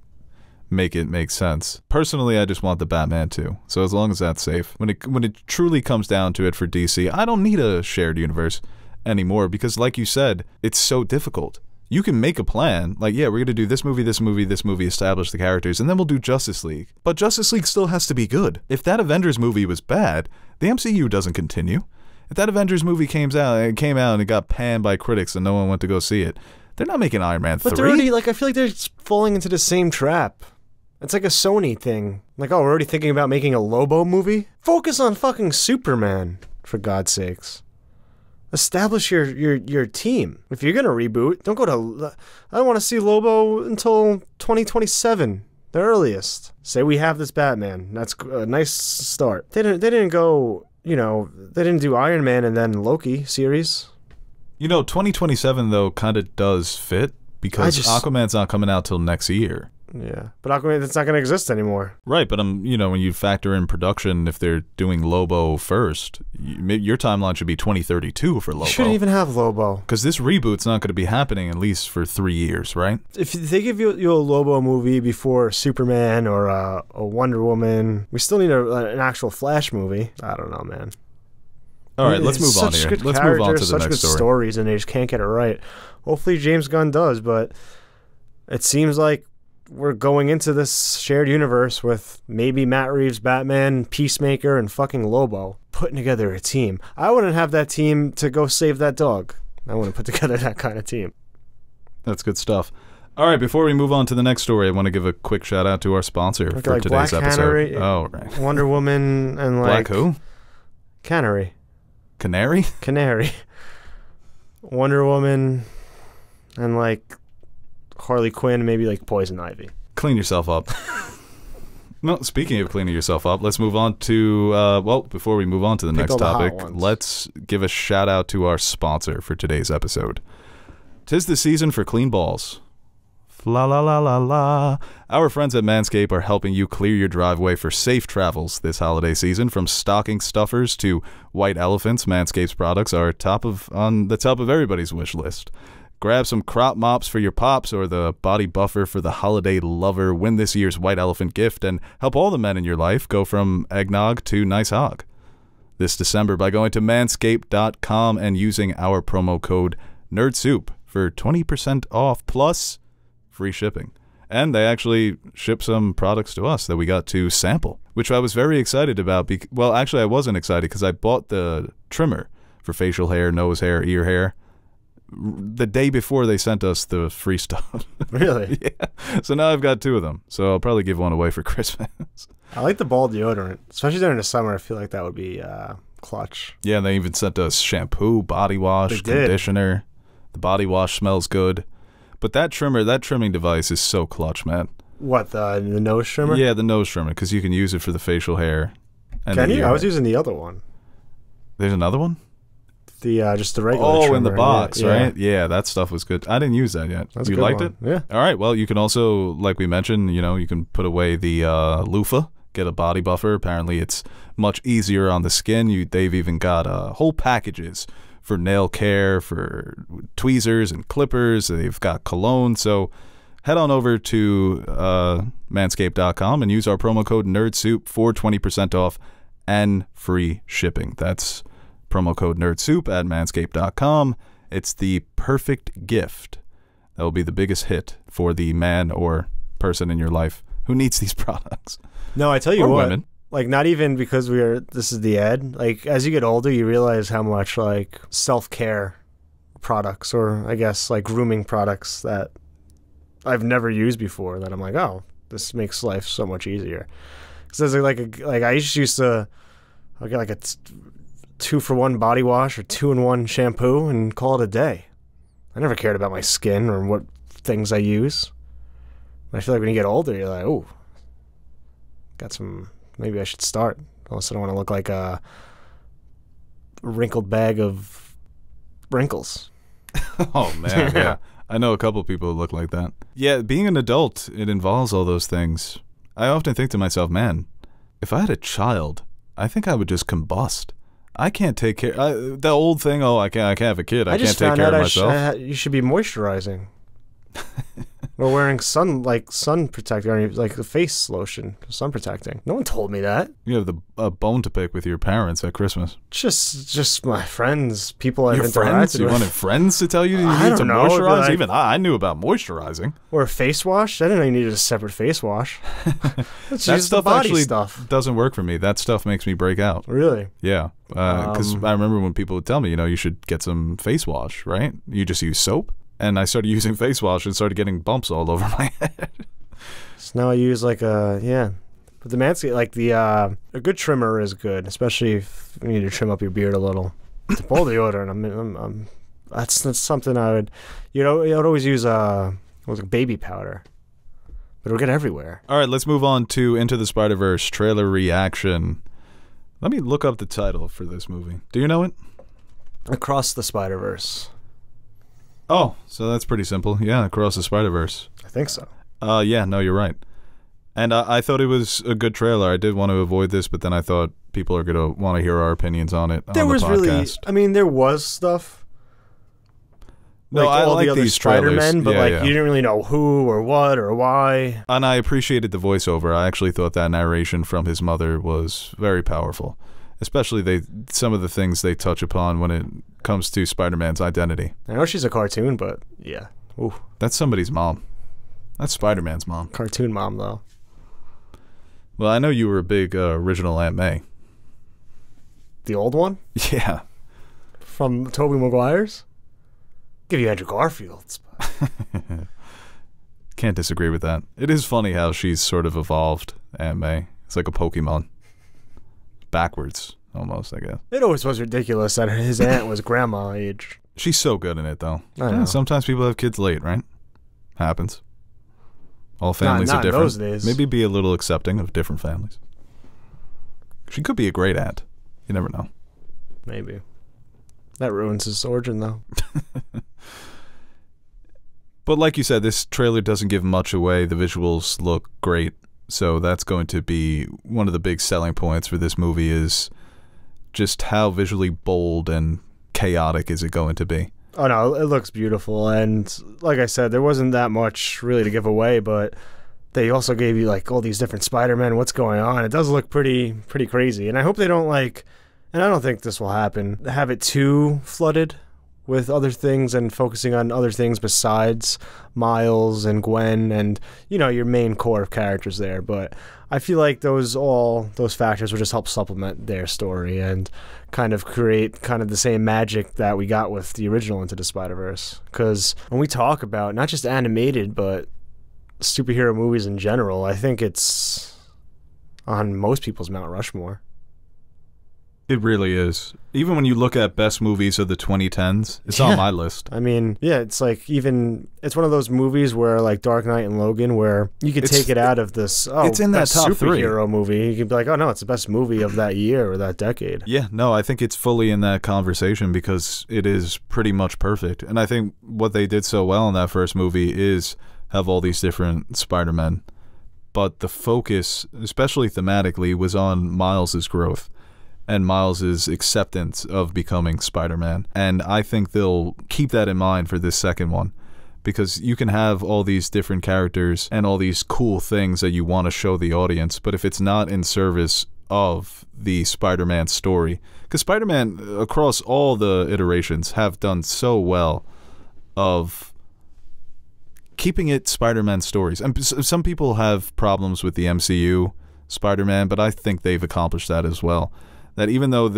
make it make sense. Personally, I just want the Batman too. So as long as that's safe. When it truly comes down to it for DC, I don't need a shared universe anymore because, like you said, it's so difficult. You can make a plan, like, yeah, we're going to do this movie, establish the characters, and then we'll do Justice League. But Justice League still has to be good. If that Avengers movie was bad, the MCU doesn't continue. If that Avengers movie came out and it got panned by critics and no one went to go see it, they're not making Iron Man 3. But they're already, like, I feel like they're falling into the same trap. It's like a Sony thing. Like, oh, we're already thinking about making a Lobo movie? Focus on fucking Superman, for God's sakes. Establish your team. If you're gonna reboot, don't go to... I don't want to see Lobo until 2027, the earliest. Say we have this Batman. That's a nice start. They didn't go... You know, they didn't do Iron Man and then Loki series. You know, 2027, though, kind of does fit because Aquaman's not coming out till next year. Yeah, but Aquaman, that's not going to exist anymore. Right, but you know, when you factor in production, if they're doing Lobo first, your timeline should be 2032 for Lobo. You shouldn't even have Lobo. Because this reboot's not going to be happening at least for 3 years, right? If they give you a Lobo movie before Superman or a Wonder Woman, we still need an actual Flash movie. I don't know, man. All right, let's move on here. Let's move on to the next story. Such good stories, and they just can't get it right. Hopefully James Gunn does, but it seems like we're going into this shared universe with maybe Matt Reeves' Batman, Peacemaker, and fucking Lobo putting together a team. I wouldn't have that team to go save that dog. I wouldn't put together that kind of team. That's good stuff. All right, before we move on to the next story, I want to give a quick shout out to our sponsor for like today's Black episode. Canary, oh, right. Wonder Woman, and like... Black who? Canary. Canary? Canary. Wonder Woman, and like... Harley Quinn, maybe like Poison Ivy. Clean yourself up. No, speaking of cleaning yourself up, let's move on to, well, before we move on to the next topic, let's give a shout out to our sponsor for today's episode. 'Tis the season for clean balls. La la la la la. Our friends at Manscaped are helping you clear your driveway for safe travels this holiday season. From stocking stuffers to white elephants, Manscaped's products are on the top of everybody's wish list. Grab some crop mops for your pops or the body buffer for the holiday lover. Win this year's white elephant gift and help all the men in your life go from eggnog to nice hog this December by going to manscaped.com and using our promo code NERDSOUP for 20% off plus free shipping. And they actually ship some products to us that we got to sample, which I was very excited about. Well, actually, I wasn't excited because I bought the trimmer for facial hair, nose hair, ear hair the day before they sent us the free stuff. Really? Yeah. So now I've got 2 of them. So I'll probably give one away for Christmas. I like the ball deodorant, especially during the summer. I feel like that would be clutch. Yeah, and they even sent us shampoo, body wash, conditioner. The body wash smells good. But that trimming device is so clutch, man. What, the nose trimmer? Yeah, the nose trimmer, because you can use it for the facial hair. And can you? I was using the other one. There's another one? Just the regular trimmer. In the box, right? Yeah, that stuff was good. I didn't use that yet. You liked it? Yeah. All right, well, you can also, like we mentioned, you can put away the loofah, get a body buffer. Apparently, it's much easier on the skin. They've even got whole packages for nail care, for tweezers and clippers. They've got cologne. So head on over to manscaped.com and use our promo code NERDSOUP for 20% off and free shipping. That's promo code NERDSOUP at manscaped.com. It's the perfect gift. That will be the biggest hit for the man or person in your life who needs these products. No, I tell you what. Women. Like, not even because this is the ad. Like, as you get older, you realize how much, like, self-care products or, I guess, like, grooming products that I've never used before that I'm like, oh, this makes life so much easier. Because I used to, I'll get, like, a 2-for-1 body wash or 2-in-1 shampoo and call it a day. I never cared about my skin or what things I use. And I feel like when you get older, you're like, oh, got some... Maybe I should start. Unless I don't want to look like a wrinkled bag of wrinkles. Oh, man, yeah. I know a couple people who look like that. Yeah, being an adult, it involves all those things. I often think to myself, man, If I had a child, I think I would just combust. I can't take care. The old thing. Oh, I can't have a kid. I can't take care of myself. You should be moisturizing. Or wearing sun protector, like the face lotion, sun protecting. No one told me that. You have a bone to pick with your parents at Christmas. Just my friends, people I've Your interacted friends? You with. wanted friends to tell you need to moisturize? Even I knew about moisturizing. Or a face wash. I didn't know you needed a separate face wash. That's that just stuff the body actually stuff. doesn't work for me. That stuff makes me break out. Really? Yeah. Because I remember when people would tell me, you should get some face wash, right? You just use soap. And I started using face wash and started getting bumps all over my head. So now I use but the Manscaped, a good trimmer is good, especially if you need to trim up your beard a little. It's a ball deodorant. That's something I would, I'd always use baby powder, but it'll get everywhere. All right, let's move on to Into the Spider-Verse trailer reaction. Let me look up the title for this movie. Do you know it? Across the Spider-Verse. Oh, so that's pretty simple. Yeah, Across the Spider-Verse. I think so. Yeah, no, you're right. And I thought it was a good trailer. I did want to avoid this, but then I thought people are going to want to hear our opinions on it on the podcast. There was stuff. No, I all like the other these trailers. Spider-Men, but you didn't really know who or what or why. And I appreciated the voiceover. I actually thought that narration from his mother was very powerful. Especially some of the things they touch upon when it comes to Spider-Man's identity. I know she's a cartoon, but yeah. Ooh. That's somebody's mom. That's Spider-Man's mom. Cartoon mom, though. Well, I know you were a big original Aunt May. The old one? Yeah. From Tobey Maguire's? Give you Andrew Garfield's. Can't disagree with that. It is funny how she's sort of evolved, Aunt May. It's like a Pokemon. Backwards, almost, I guess. It always was ridiculous that his aunt was grandma age. She's so good in it, though. I know. Sometimes people have kids late, right? Happens. All families are different. In those days. Maybe be a little accepting of different families. She could be a great aunt. You never know. Maybe. That ruins his origin, though. But like you said, this trailer doesn't give much away. The visuals look great. So that's going to be one of the big selling points for this movie is just how visually bold and chaotic is it going to be. Oh, no, it looks beautiful. And like I said, there wasn't that much really to give away, but they also gave you all these different Spider-Men. What's going on? It does look pretty crazy. And I hope they don't and I don't think this will happen, have it too flooded with other things and focusing on other things besides Miles and Gwen and, your main core of characters there. But I feel like those factors will just help supplement their story and kind of create kind of the same magic that we got with the original Into the Spider-Verse. Because when we talk about not just animated, but superhero movies in general, I think it's on most people's Mount Rushmore. It really is. Even when you look at best movies of the 2010s, it's on my list. I mean, yeah, it's it's one of those movies where Dark Knight and Logan where you could take it out of this, it's in that top superhero 3 movie. You could be like, oh no, it's the best movie of that year or that decade. Yeah, no, I think it's fully in that conversation because it is pretty much perfect. And I think what they did so well in that first movie is have all these different Spider-Men. But the focus, especially thematically, was on Miles's growth and Miles's acceptance of becoming Spider-Man. And I think they'll keep that in mind for this second one because you can have all these different characters and all these cool things that you want to show the audience, but if it's not in service of the Spider-Man story, because Spider-Man across all the iterations have done so well of keeping it Spider-Man stories. And some people have problems with the MCU Spider-Man, but I think they've accomplished that as well. That even though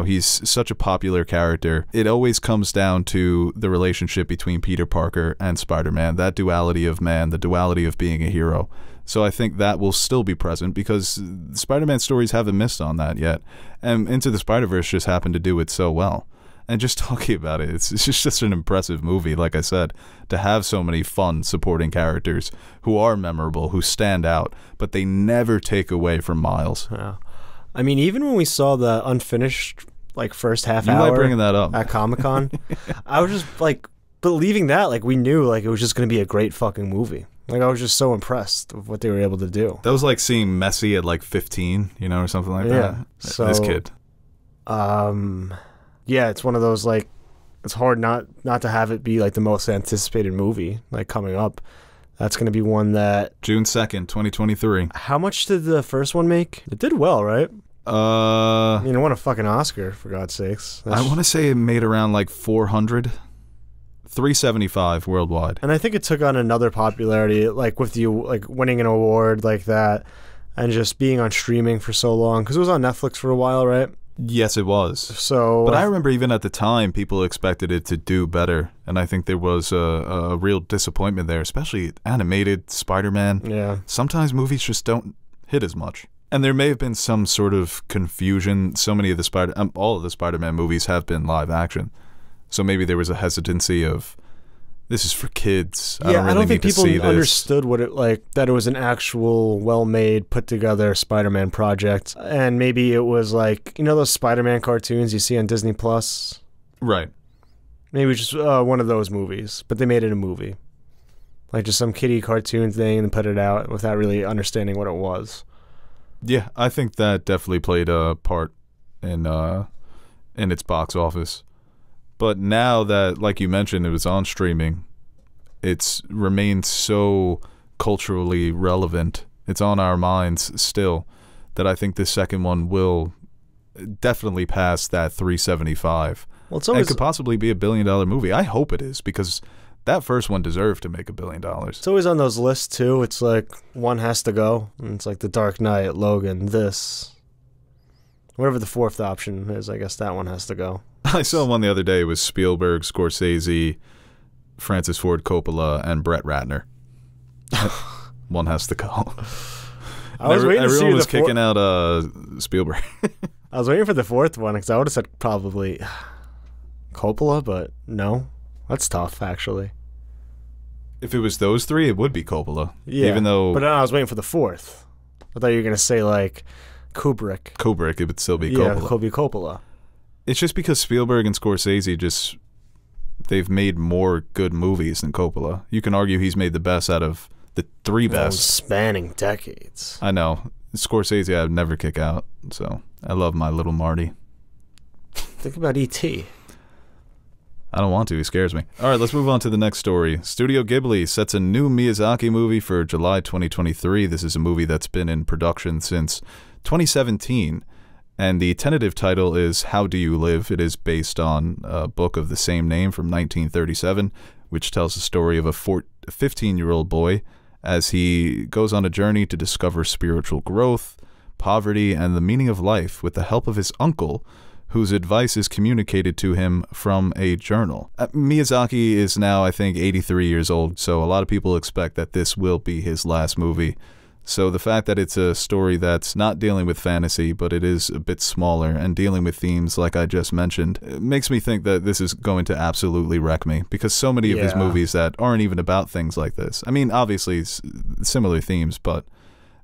he's such a popular character, it always comes down to the relationship between Peter Parker and Spider-Man, that duality of man, the duality of being a hero. So I think that will still be present because Spider-Man stories haven't missed on that yet. And Into the Spider-Verse just happened to do it so well. And just talking about it, it's just such an impressive movie, like I said, to have so many fun supporting characters who are memorable, who stand out, but they never take away from Miles. Yeah. I mean, even when we saw the unfinished first half you hour like bringing that up at Comic-Con, I was just believing that we knew it was just going to be a great fucking movie. Like, I was just so impressed with what they were able to do. That was like seeing Messi at like 15, you know, or something like Yeah. that. So, This kid. Yeah, it's one of those, like, it's hard not to have it be like the most anticipated movie like coming up. That's going to be one that June 2nd, 2023. How much did the first one make? It did well, right? I mean, it won a fucking Oscar, for God's sakes. I want to say it made around like 375 worldwide. And I think it took on another popularity, like with you, like winning an award like that, and just being on streaming for so long, because it was on Netflix for a while, right? Yes, it was. So, but I remember even at the time, people expected it to do better, and I think there was a real disappointment there, especially animated Spider-Man. Yeah. Sometimes movies just don't hit as much. And there may have been some sort of confusion. So many of the all of the Spider-Man movies have been live action. So maybe there was a hesitancy of, this is for kids. Yeah, I don't think people understood what it, like, that it was an actual well-made, put-together Spider-Man project. And maybe it was like, you know those Spider-Man cartoons you see on Disney Plus? Right. Maybe just one of those movies, but they made it a movie. Like just some kiddie cartoon thing and put it out without really understanding what it was. Yeah, I think that definitely played a part in its box office. But now that, like you mentioned, it was on streaming, it's remained so culturally relevant. It's on our minds still, that I think this second one will definitely pass that 375. Well, it's always, it could possibly be $1 billion movie. I hope it is, because that first one deserved to make $1 billion. It's always on those lists too. It's like one has to go. And it's like The Dark Knight, Logan, this. Whatever the fourth option is, I guess that one has to go. I saw one the other day. It was Spielberg, Scorsese, Francis Ford Coppola, and Brett Ratner. One has to go. Everyone was kicking out Spielberg. I was waiting for the fourth one because I would have said probably Coppola, but no. That's tough, actually. If it was those three, it would be Coppola. Yeah, even though, but I was waiting for the fourth. I thought you were going to say, like, Kubrick. It would still be Coppola. Yeah, it could be Coppola. It's just because Spielberg and Scorsese they've made more good movies than Coppola. You can argue he's made the best out of the three best. Spanning decades. I know. Scorsese I'd never kick out, so I love My Little Marty. Think about E.T. I don't want to. He scares me. All right, let's move on to the next story. Studio Ghibli sets a new Miyazaki movie for July 2023. This is a movie that's been in production since 2017, and the tentative title is How Do You Live? It is based on a book of the same name from 1937, which tells the story of a 15-year-old boy as he goes on a journey to discover spiritual growth, poverty, and the meaning of life with the help of his uncle, whose advice is communicated to him from a journal. Miyazaki is now, I think, 83 years old, so a lot of people expect that this will be his last movie. So the fact that it's a story that's not dealing with fantasy, but it is a bit smaller and dealing with themes like I just mentioned, it makes me think that this is going to absolutely wreck me, because so many of his movies that aren't even about things like this. I mean, obviously, similar themes, but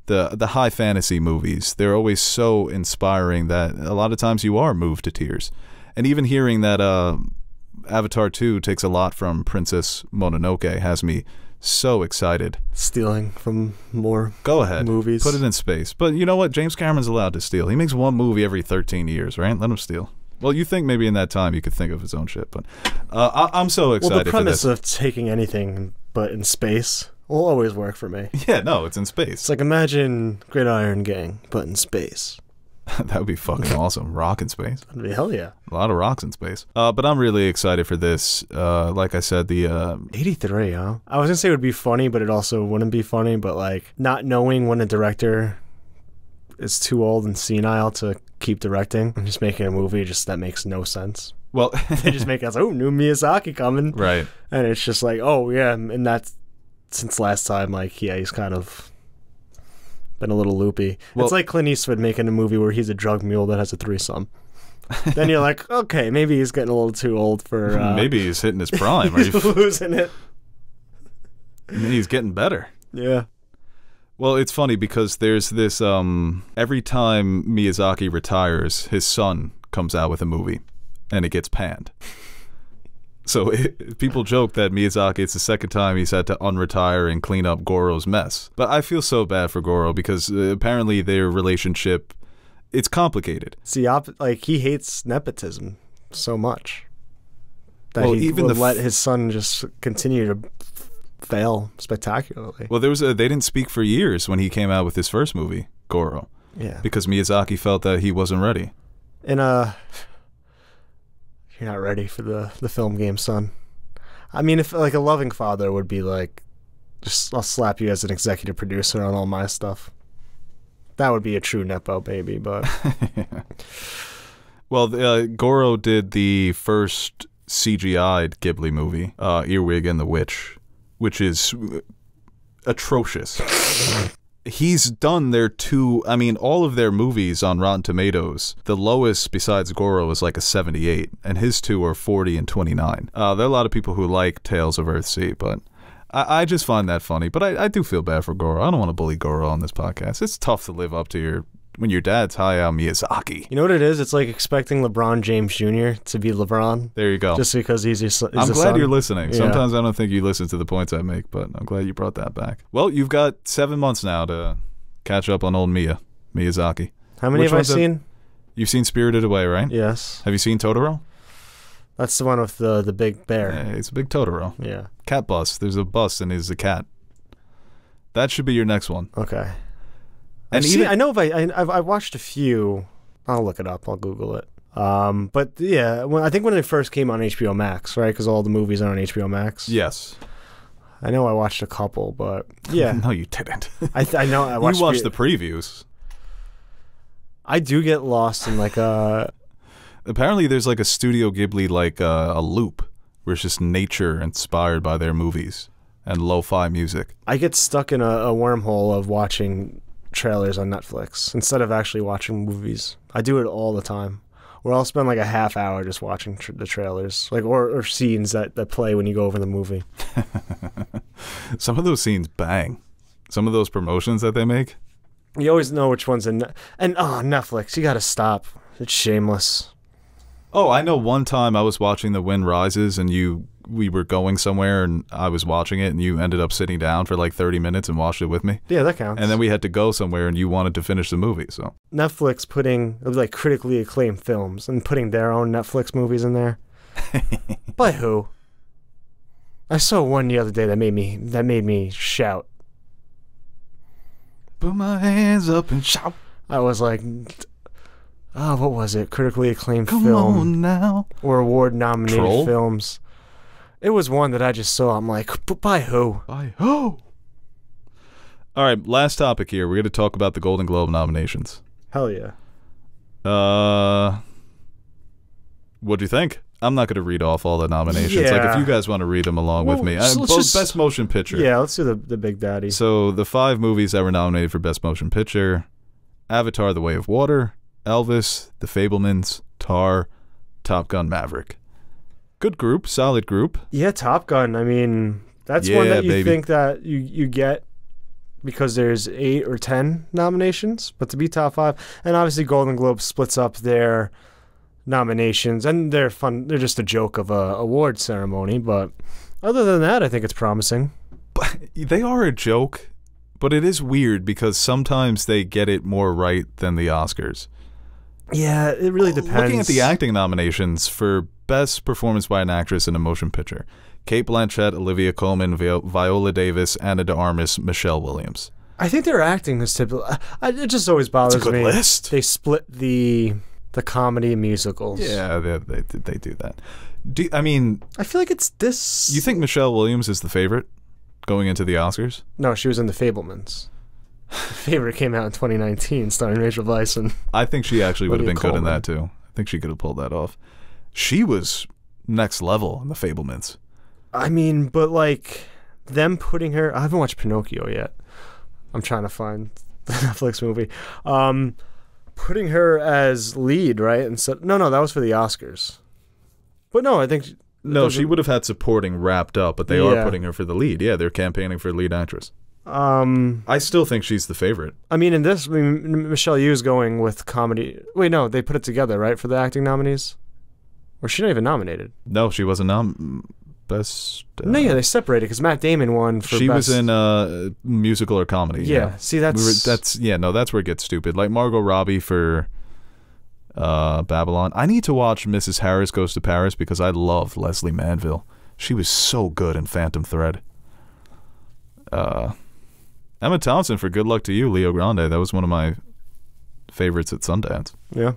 the high fantasy movies, they're always so inspiring that a lot of times you are moved to tears. And even hearing that Avatar 2 takes a lot from Princess Mononoke has me so excited. Stealing from more Go ahead. movies. Put it in space. But you know what? James Cameron's allowed to steal. He makes one movie every 13 years, right? Let him steal. Well, you think maybe in that time you could think of his own shit, but I'm so excited for this. Well, the premise of taking anything but in space will always work for me. Yeah, no, it's in space. It's like, imagine Gridiron Gang, but in space. That would be fucking awesome. Rock in space. That'd be hell yeah. A lot of rocks in space. But I'm really excited for this. Like I said, the 83, huh? I was gonna say it would be funny, but it also wouldn't be funny. But like, not knowing when a director is too old and senile to keep directing and just making a movie, that makes no sense. Well, they just make us, oh, new Miyazaki coming, right? And it's just like, oh yeah, and that's since last time, like, yeah, he's kind of been a little loopy. Well, it's like Clint Eastwood making a movie where he's a drug mule that has a threesome. Then you're like, okay, maybe he's getting a little too old for... maybe he's hitting his prime. He's losing it. He's getting better. Yeah. Well, it's funny because there's this... every time Miyazaki retires, his son comes out with a movie, and it gets panned. So people joke that Miyazaki, it's the second time he's had to unretire and clean up Goro's mess. But I feel so bad for Goro because apparently their relationship, it's complicated. See, like he hates nepotism so much that Well, he even would let his son just continue to fail spectacularly. Well, they didn't speak for years when he came out with his first movie, Goro, Yeah. because Miyazaki felt that he wasn't ready. And you're not ready for the film game, son. I mean, if like a loving father would be like, just I'll slap you as an executive producer on all my stuff. That would be a true nepo baby, but Well, Goro did the first CGI'd Ghibli movie, Earwig and the Witch, which is atrocious. He's done all of their movies on Rotten Tomatoes. The lowest besides Goro is like a 78, and his two are 40 and 29. There are a lot of people who like Tales of Earthsea, but I just find that funny. But I do feel bad for Goro. I don't want to bully Goro on this podcast. It's tough to live up to when your dad's Hayao Miyazaki. you know what it is? It's like expecting LeBron James Jr. to be LeBron. There you go. Just because he's I'm glad you're listening. Yeah. Sometimes I don't think you listen to the points I make, but I'm glad you brought that back. Well, you've got 7 months now to catch up on old Miyazaki. How many Which have I ones seen? You've seen Spirited Away, right? Yes. Have you seen Totoro? That's the one with the big bear. Yeah, it's a big Totoro. Yeah. Cat bus. There's a bus and there's a cat. That should be your next one. Okay. And I watched a few. I'll look it up. I'll Google it. But yeah, I think when it first came on HBO Max, right? Because all the movies are on HBO Max. Yes. I know I watched a couple, but yeah. No, you didn't. I know I watched. You watched the previews. I do get lost in like a. Apparently, there's like a Studio Ghibli like a loop where it's just nature inspired by their movies and lo-fi music. I get stuck in a wormhole of watching trailers on Netflix instead of actually watching movies. I do it all the time. Where I'll spend like a half hour just watching the trailers, like or scenes that play when you go over the movie. Some of those scenes bang. Some of those promotions that they make. You always know which one's in. And Netflix, you got to stop. It's shameless. Oh, I know one time I was watching The Wind Rises and we were going somewhere and I was watching it and you ended up sitting down for like 30 minutes and watched it with me. Yeah, that counts. And then we had to go somewhere and you wanted to finish the movie, so. Netflix putting like critically acclaimed films and putting their own Netflix movies in there. By who? I saw one the other day that made me shout. Put my hands up and shout. I was like, what was it? Critically acclaimed Come film on now. or award nominated Troll? films. It was one that I just saw. I'm like, by who? By who? All right, last topic here. We're going to talk about the Golden Globe nominations. Hell yeah. What'd you think? I'm not going to read off all the nominations. Like, if Yeah. you guys want to read them along with me. so let's just- Best Motion Picture. Yeah, let's do the Big Daddy. So, the 5 movies that were nominated for Best Motion Picture: Avatar: The Way of Water, Elvis, The Fabelmans, Tar, Top Gun: Maverick. Good group, solid group. Yeah, Top Gun. I mean, that's one Yeah, that you baby. think that you get because there's 8 or 10 nominations, but to be top 5, and obviously Golden Globe splits up their nominations, and they're fun. They're just a joke of a award ceremony, but other than that, I think it's promising. But they are a joke, but it is weird because sometimes they get it more right than the Oscars. Yeah, it really depends. Looking at the acting nominations for Best Performance by an Actress in a Motion Picture: Cate Blanchett, Olivia Colman, Viola Davis, Ana de Armas, Michelle Williams. I think their acting is typical. It just always bothers It's a good me. list. They split the comedy and musicals. Yeah, they do that. I mean, I feel like it's this. you think Michelle Williams is the favorite going into the Oscars? No, she was in The Fabelmans. The Favorite came out in 2019, starring Rachel Bison. I think she actually would have Olivia been good in Colman. that too. I think she could have pulled that off. She was next level in The Fabelmans. I mean, but like them putting her. I haven't watched Pinocchio yet. I'm trying to find the Netflix movie. Putting her as lead, right? And so, no, that was for the Oscars. But no, I think No, she would have had supporting wrapped up, but they are Yeah. putting her for the lead. Yeah, they're campaigning for lead actress. I I still think she's the favorite. mean, in this, Michelle Yeoh's going with comedy. Wait, no, they put it together, right, for the acting nominees. Or she not even nominated? No, she wasn't best. No, yeah, they separated because Matt Damon won for she best. was in musical or comedy. Yeah, see, that's that's where it gets stupid. Like Margot Robbie for Babylon. I need to watch Mrs. Harris Goes to Paris because I love Leslie Manville. She was so good in Phantom Thread. Emma Thompson for Good Luck to You, Leo Grande. That was one of my favorites at Sundance. Yeah.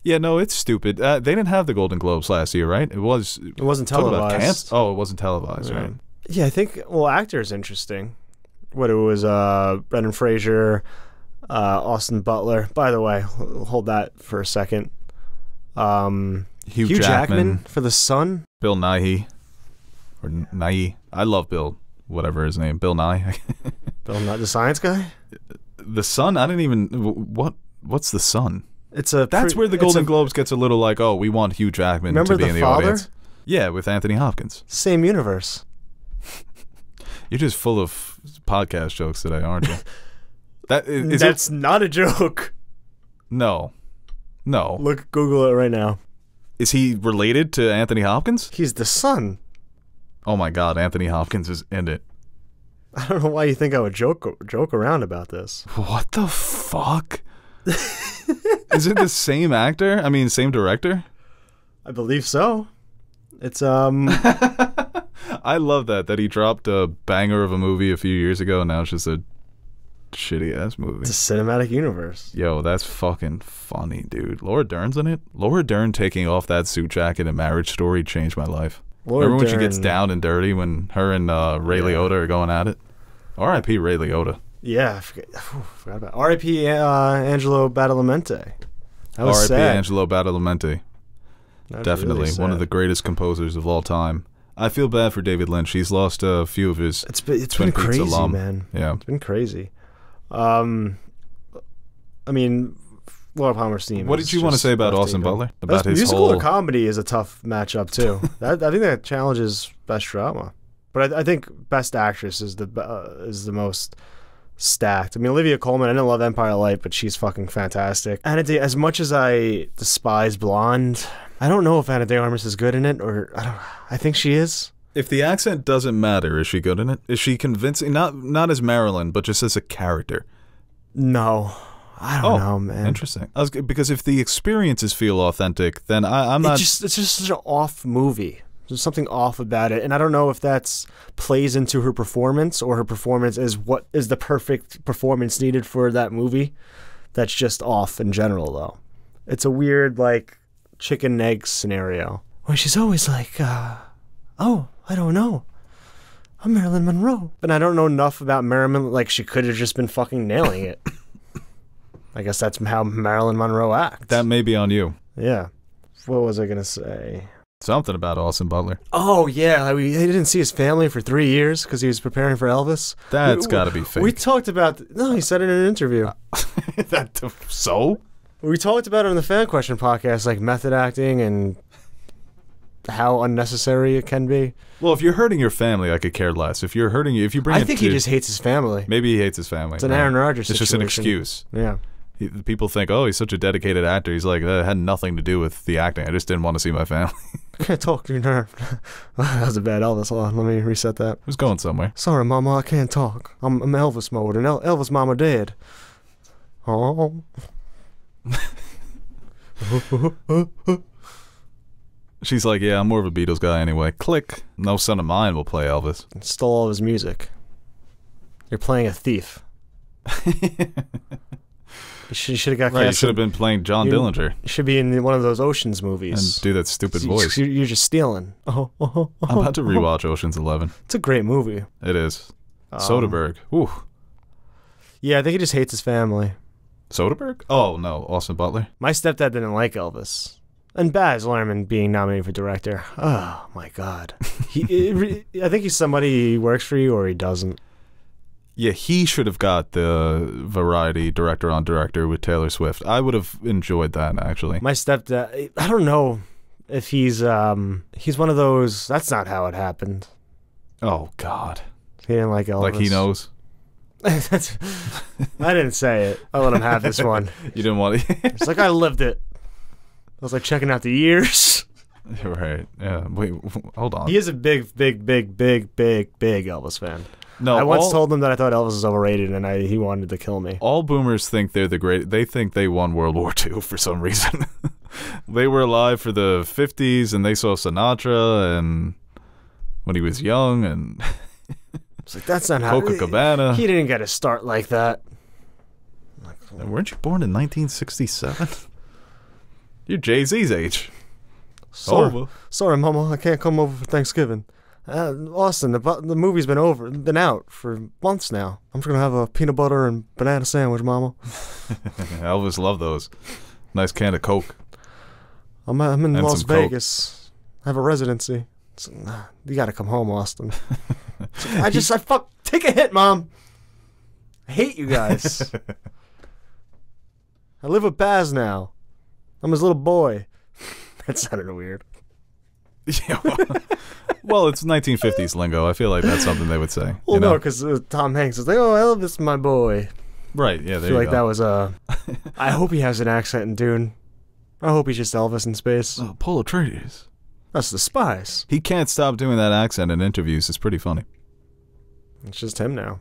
Yeah, no, it's stupid. They didn't have the Golden Globes last year, right? It wasn't televised. Oh, it wasn't televised, right? Yeah, I think. Well, actor is interesting. What it was, Brendan Fraser, Austin Butler. By the way, hold that for a second. Hugh Jackman for The Son. Bill Nighy, or Nighy. I love Bill, whatever his name, Bill Nye. Bill Nye, the science guy. The Sun. I didn't even. What's The Sun? That's where the Golden Globes gets a little like, oh, we want Hugh Jackman to be in the audience. Yeah, with Anthony Hopkins. Same universe. You're just full of podcast jokes today, aren't you? That's not a joke. No. Google it right now. Is he related to Anthony Hopkins? He's the son. Oh my God, Anthony Hopkins is in it. I don't know why you think I would joke around about this. What the fuck? Is it the same actor? I mean, same director? I believe so. It's I love that he dropped a banger of a movie a few years ago and now it's just a shitty ass movie. It's a cinematic universe. Yo, that's fucking funny, dude. Laura Dern's in it. Laura Dern taking off that suit jacket in Marriage Story changed my life. Remember when she gets down and dirty when her and Ray Liotta are going at it? R.I.P. Ray Liotta. Yeah, I forgot about R.I.P. Angelo Badalamenti. That was sad. R.I.P. Angelo Badalamenti. Definitely really one of the greatest composers of all time. I feel bad for David Lynch. He's lost a few of his. It's been crazy, alum. Man. Yeah, it's been crazy. I mean, Laura Palmer's theme. What did you want to say about Austin Butler? About his musical whole or comedy is a tough matchup too. I think that challenges best drama, but I think best actress is the most stacked. I mean, Olivia Colman. I didn't love Empire Light, but she's fucking fantastic. And as much as I despise Blonde, I don't know if Ana de Armas is good in it, or I think she is. If the accent doesn't matter, is she good in it? Is she convincing? Not as Marilyn, but just as a character. No, I don't know, man. Interesting. Because if the experiences feel authentic, then I'm not. It's just such an off movie. There's something off about it, and I don't know if that's plays into her performance or her performance is what is the perfect performance needed for that movie. That's just off in general, though. It's a weird like chicken and egg scenario where she's always like, "Oh, I don't know. I'm Marilyn Monroe," but I don't know enough about Marilyn. Like she could have just been fucking nailing it. I guess that's how Marilyn Monroe acts. That may be on you. Yeah. What was I gonna say? Something about Austin Butler. Oh, yeah. He didn't see his family for 3 years because he was preparing for Elvis. That's got to be fake. We talked about... No, he said it in an interview. So? We talked about it on the Fan Question podcast, like method acting and how unnecessary it can be. Well, if you're hurting your family, I could care less. If you're hurting you, if you bring I think he just hates his family. Maybe he hates his family. It's an Aaron Rodgers situation. It's just an excuse. Yeah. People think, oh, he's such a dedicated actor. He's like, that had nothing to do with the acting. I just didn't want to see my family. I can't talk, you nerve. That was a bad Elvis. Hold on, let me reset that. It was going somewhere. Sorry, Mama, I can't talk. I'm Elvis mode, and Elvis Mama dead. Oh. She's like, yeah, I'm more of a Beatles guy anyway. Click. No son of mine will play Elvis. Stole all of his music. You're playing a thief. You should have got cast. Right, you should have been playing John Dillinger. You should be in one of those Oceans movies. And do that stupid voice. You're just stealing. I'm about to rewatch Ocean's 11. It's a great movie. It is. Soderbergh. Ooh. Yeah, I think he just hates his family. Soderbergh? Oh, no. Austin Butler? My stepdad didn't like Elvis. And Baz Luhrmann being nominated for director. Oh, my God. I think he's somebody he works for you or he doesn't. Yeah, he should have got the Variety Director on Director with Taylor Swift. I would have enjoyed that, actually. My stepdad, I don't know if he's one of those, that's not how it happened. Oh, God. He didn't like Elvis. Like he knows? I didn't say it. I let him have this one. You didn't want to? It's like I lived it. was like checking out the ears. Right. Yeah. Wait. Hold on. He is a big Elvis fan. No. I once told him that I thought Elvis was overrated, and he wanted to kill me. All boomers think they're the great. They think they won World War II for some reason. They were alive for the 50s, and they saw Sinatra and when he was young, and it's like that's not how Copacabana. He didn't get a start like that. Weren't you born in 1967? You're Jay-Z's age. Sorry, Mama, I can't come over for Thanksgiving. Austin, the movie's been out for months now. I'm just gonna have a peanut butter and banana sandwich, Mama. Elvis loved those. Nice can of Coke. I'm in Las Vegas. I have a residency. You gotta come home, Austin. Take a hit, Mom. I hate you guys. I live with Baz now. I'm his little boy. That sounded weird. Yeah, well, it's 1950s lingo. I feel like that's something they would say. Well, no, because Tom Hanks is like, "Oh, Elvis, my boy." Right. Yeah. There I feel like go. that was I hope he has an accent in Dune. I hope he's just Elvis in space. Paul Atreides. That's the spies. He can't stop doing that accent in interviews. It's pretty funny. It's just him now.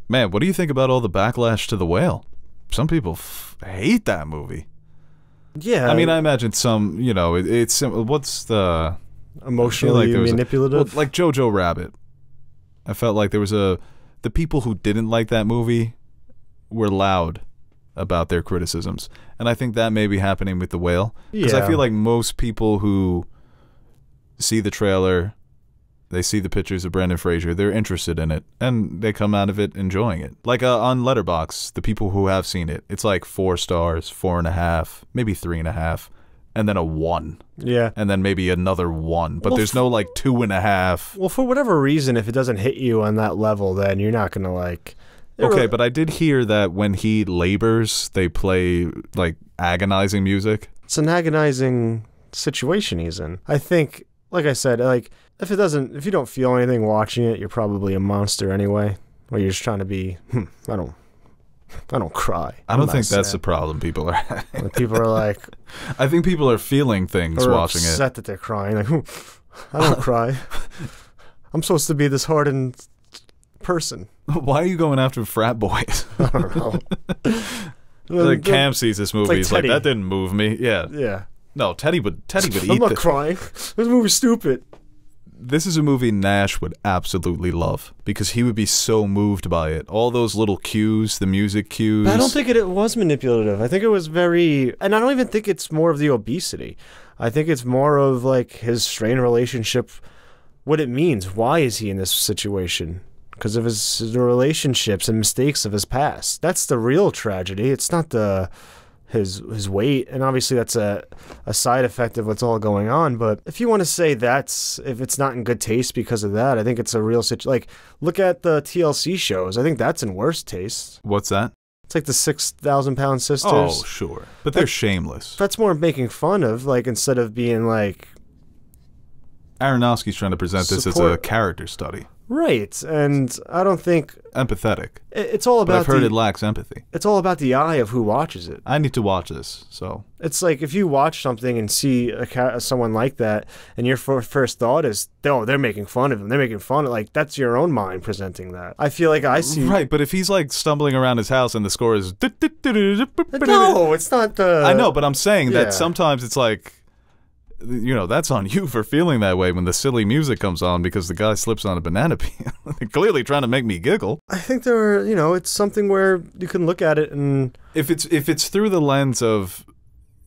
Man, what do you think about all the backlash to The Whale? Some people hate that movie. Yeah. I mean, I imagine some, it's what's the... Emotionally manipulative? Like Jojo Rabbit. I felt like there was the people who didn't like that movie were loud about their criticisms. And I think that may be happening with The Whale. Because I feel like most people who see the trailer, they see the pictures of Brendan Fraser, they're interested in it, and they come out of it enjoying it. Like on Letterboxd, the people who have seen it, it's like 4 stars, 4.5, maybe 3.5, and then a 1. Yeah. And then maybe another 1, but there's no like 2.5. Well, for whatever reason, if it doesn't hit you on that level, then you're not gonna like... Okay, but I did hear that when he labors, they play like agonizing music. It's an agonizing situation he's in. I think, like I said, like if you don't feel anything watching it, you're probably a monster anyway. Or you're just trying to be, I don't cry. I don't think that's the problem people are having. People are like... I think people are feeling things watching it. Upset that they're crying. Like, I don't cry. I'm supposed to be this hardened person. Why are you going after frat boys? I don't know. Like Cam sees this movie, he's like, that didn't move me. Yeah. Yeah. No, Teddy would eat I'm not crying. This movie's stupid. This is a movie Nash would absolutely love because he would be so moved by it. All those little cues, the music cues. But I don't think it was manipulative. I think it was very... And I don't even think it's more of the obesity. I think it's more of like his strained relationship, what it means. Why is he in this situation? Because of his relationships and mistakes of his past. That's the real tragedy. It's not his weight, and obviously that's a side effect of what's all going on. But if you want to say if it's not in good taste because of that, I think it's a real situation. Like, look at the TLC shows. I think that's in worse taste. What's that? It's like the 6,000-pound sisters. Oh, sure. But they're shameless. That's more making fun of, like, instead of being like... Aronofsky's trying to present this as a character study. Right, and I don't think... Empathetic. It's all about... But I've heard it lacks empathy. It's all about the eye of who watches it. I need to watch this, so... It's like if you watch something and see someone like that, and your first thought is, oh, they're making fun of him. They're making fun of... Like, that's your own mind presenting that. I feel like I see... Right, but if he's, like, stumbling around his house and the score is... No, it's not the... I know, but I'm saying that sometimes it's like... that's on you for feeling that way when the silly music comes on because the guy slips on a banana peel. They're clearly trying to make me giggle. I think it's something where you can look at it and... If it's through the lens of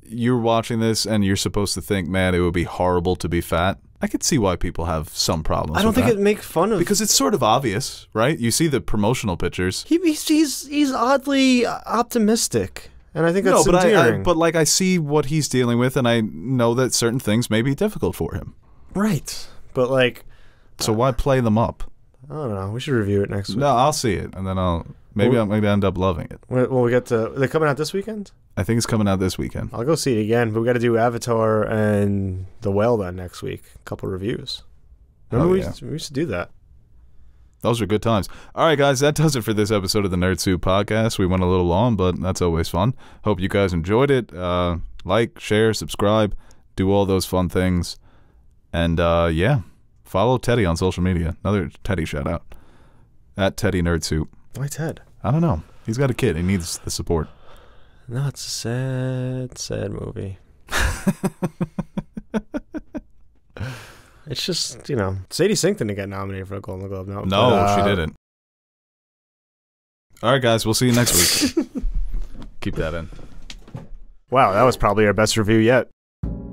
you're watching this and you're supposed to think, man, it would be horrible to be fat, I could see why people have some problems. I don't think it makes fun of... Because it's sort of obvious, right? You see the promotional pictures. He's oddly optimistic. And I think that's endearing. But I see what he's dealing with, and I know that certain things may be difficult for him. Right. But like... So why play them up? I don't know. We should review it next week. No, I'll see it, and then I'm going to end up loving it. Well, they're coming out this weekend? I think it's coming out this weekend. I'll go see it again, but we got to do Avatar and The Whale then next week. A couple reviews. Remember we used to do that. those are good times. All right, guys, that does it for this episode of the Nerd Soup Podcast. We went a little long, but that's always fun. Hope you guys enjoyed it. Like, share, subscribe, do all those fun things. And, yeah, follow Teddy on social media. Another Teddy shout-out. At Teddy Nerd Soup. Why Ted? I don't know. He's got a kid. He needs the support. No, it's a sad, sad movie. It's just, you know, Sadie Sink didn't get nominated for a Golden Globe. No, she didn't. All right, guys, we'll see you next week. Keep that in. Wow, that was probably our best review yet.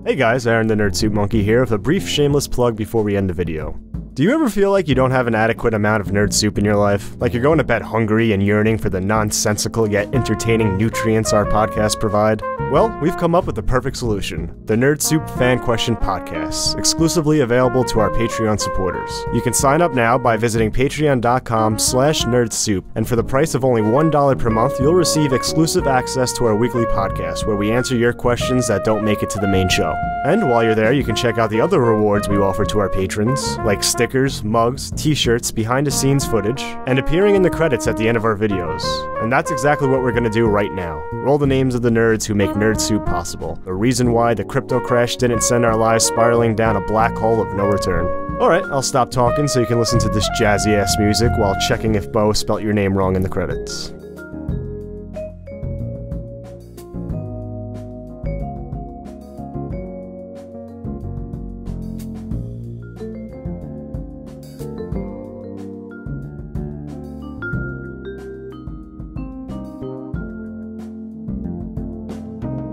Hey guys, Aaron the Nerd Soup Monkey here with a brief shameless plug before we end the video. Do you ever feel like you don't have an adequate amount of nerd soup in your life? Like you're going to bed hungry and yearning for the nonsensical yet entertaining nutrients our podcasts provide? Well, we've come up with the perfect solution. The Nerd Soup Fan Question Podcasts, exclusively available to our Patreon supporters. You can sign up now by visiting patreon.com/nerdsoup, and for the price of only $1 per month, you'll receive exclusive access to our weekly podcast where we answer your questions that don't make it to the main show. And while you're there, you can check out the other rewards we offer to our patrons, like stickers, mugs, t-shirts, behind-the-scenes footage, and appearing in the credits at the end of our videos. And that's exactly what we're going to do right now. Roll the names of the nerds who make Nerd Soup possible. The reason why the crypto crash didn't send our lives spiraling down a black hole of no return. Alright, I'll stop talking so you can listen to this jazzy-ass music while checking if Bo spelt your name wrong in the credits.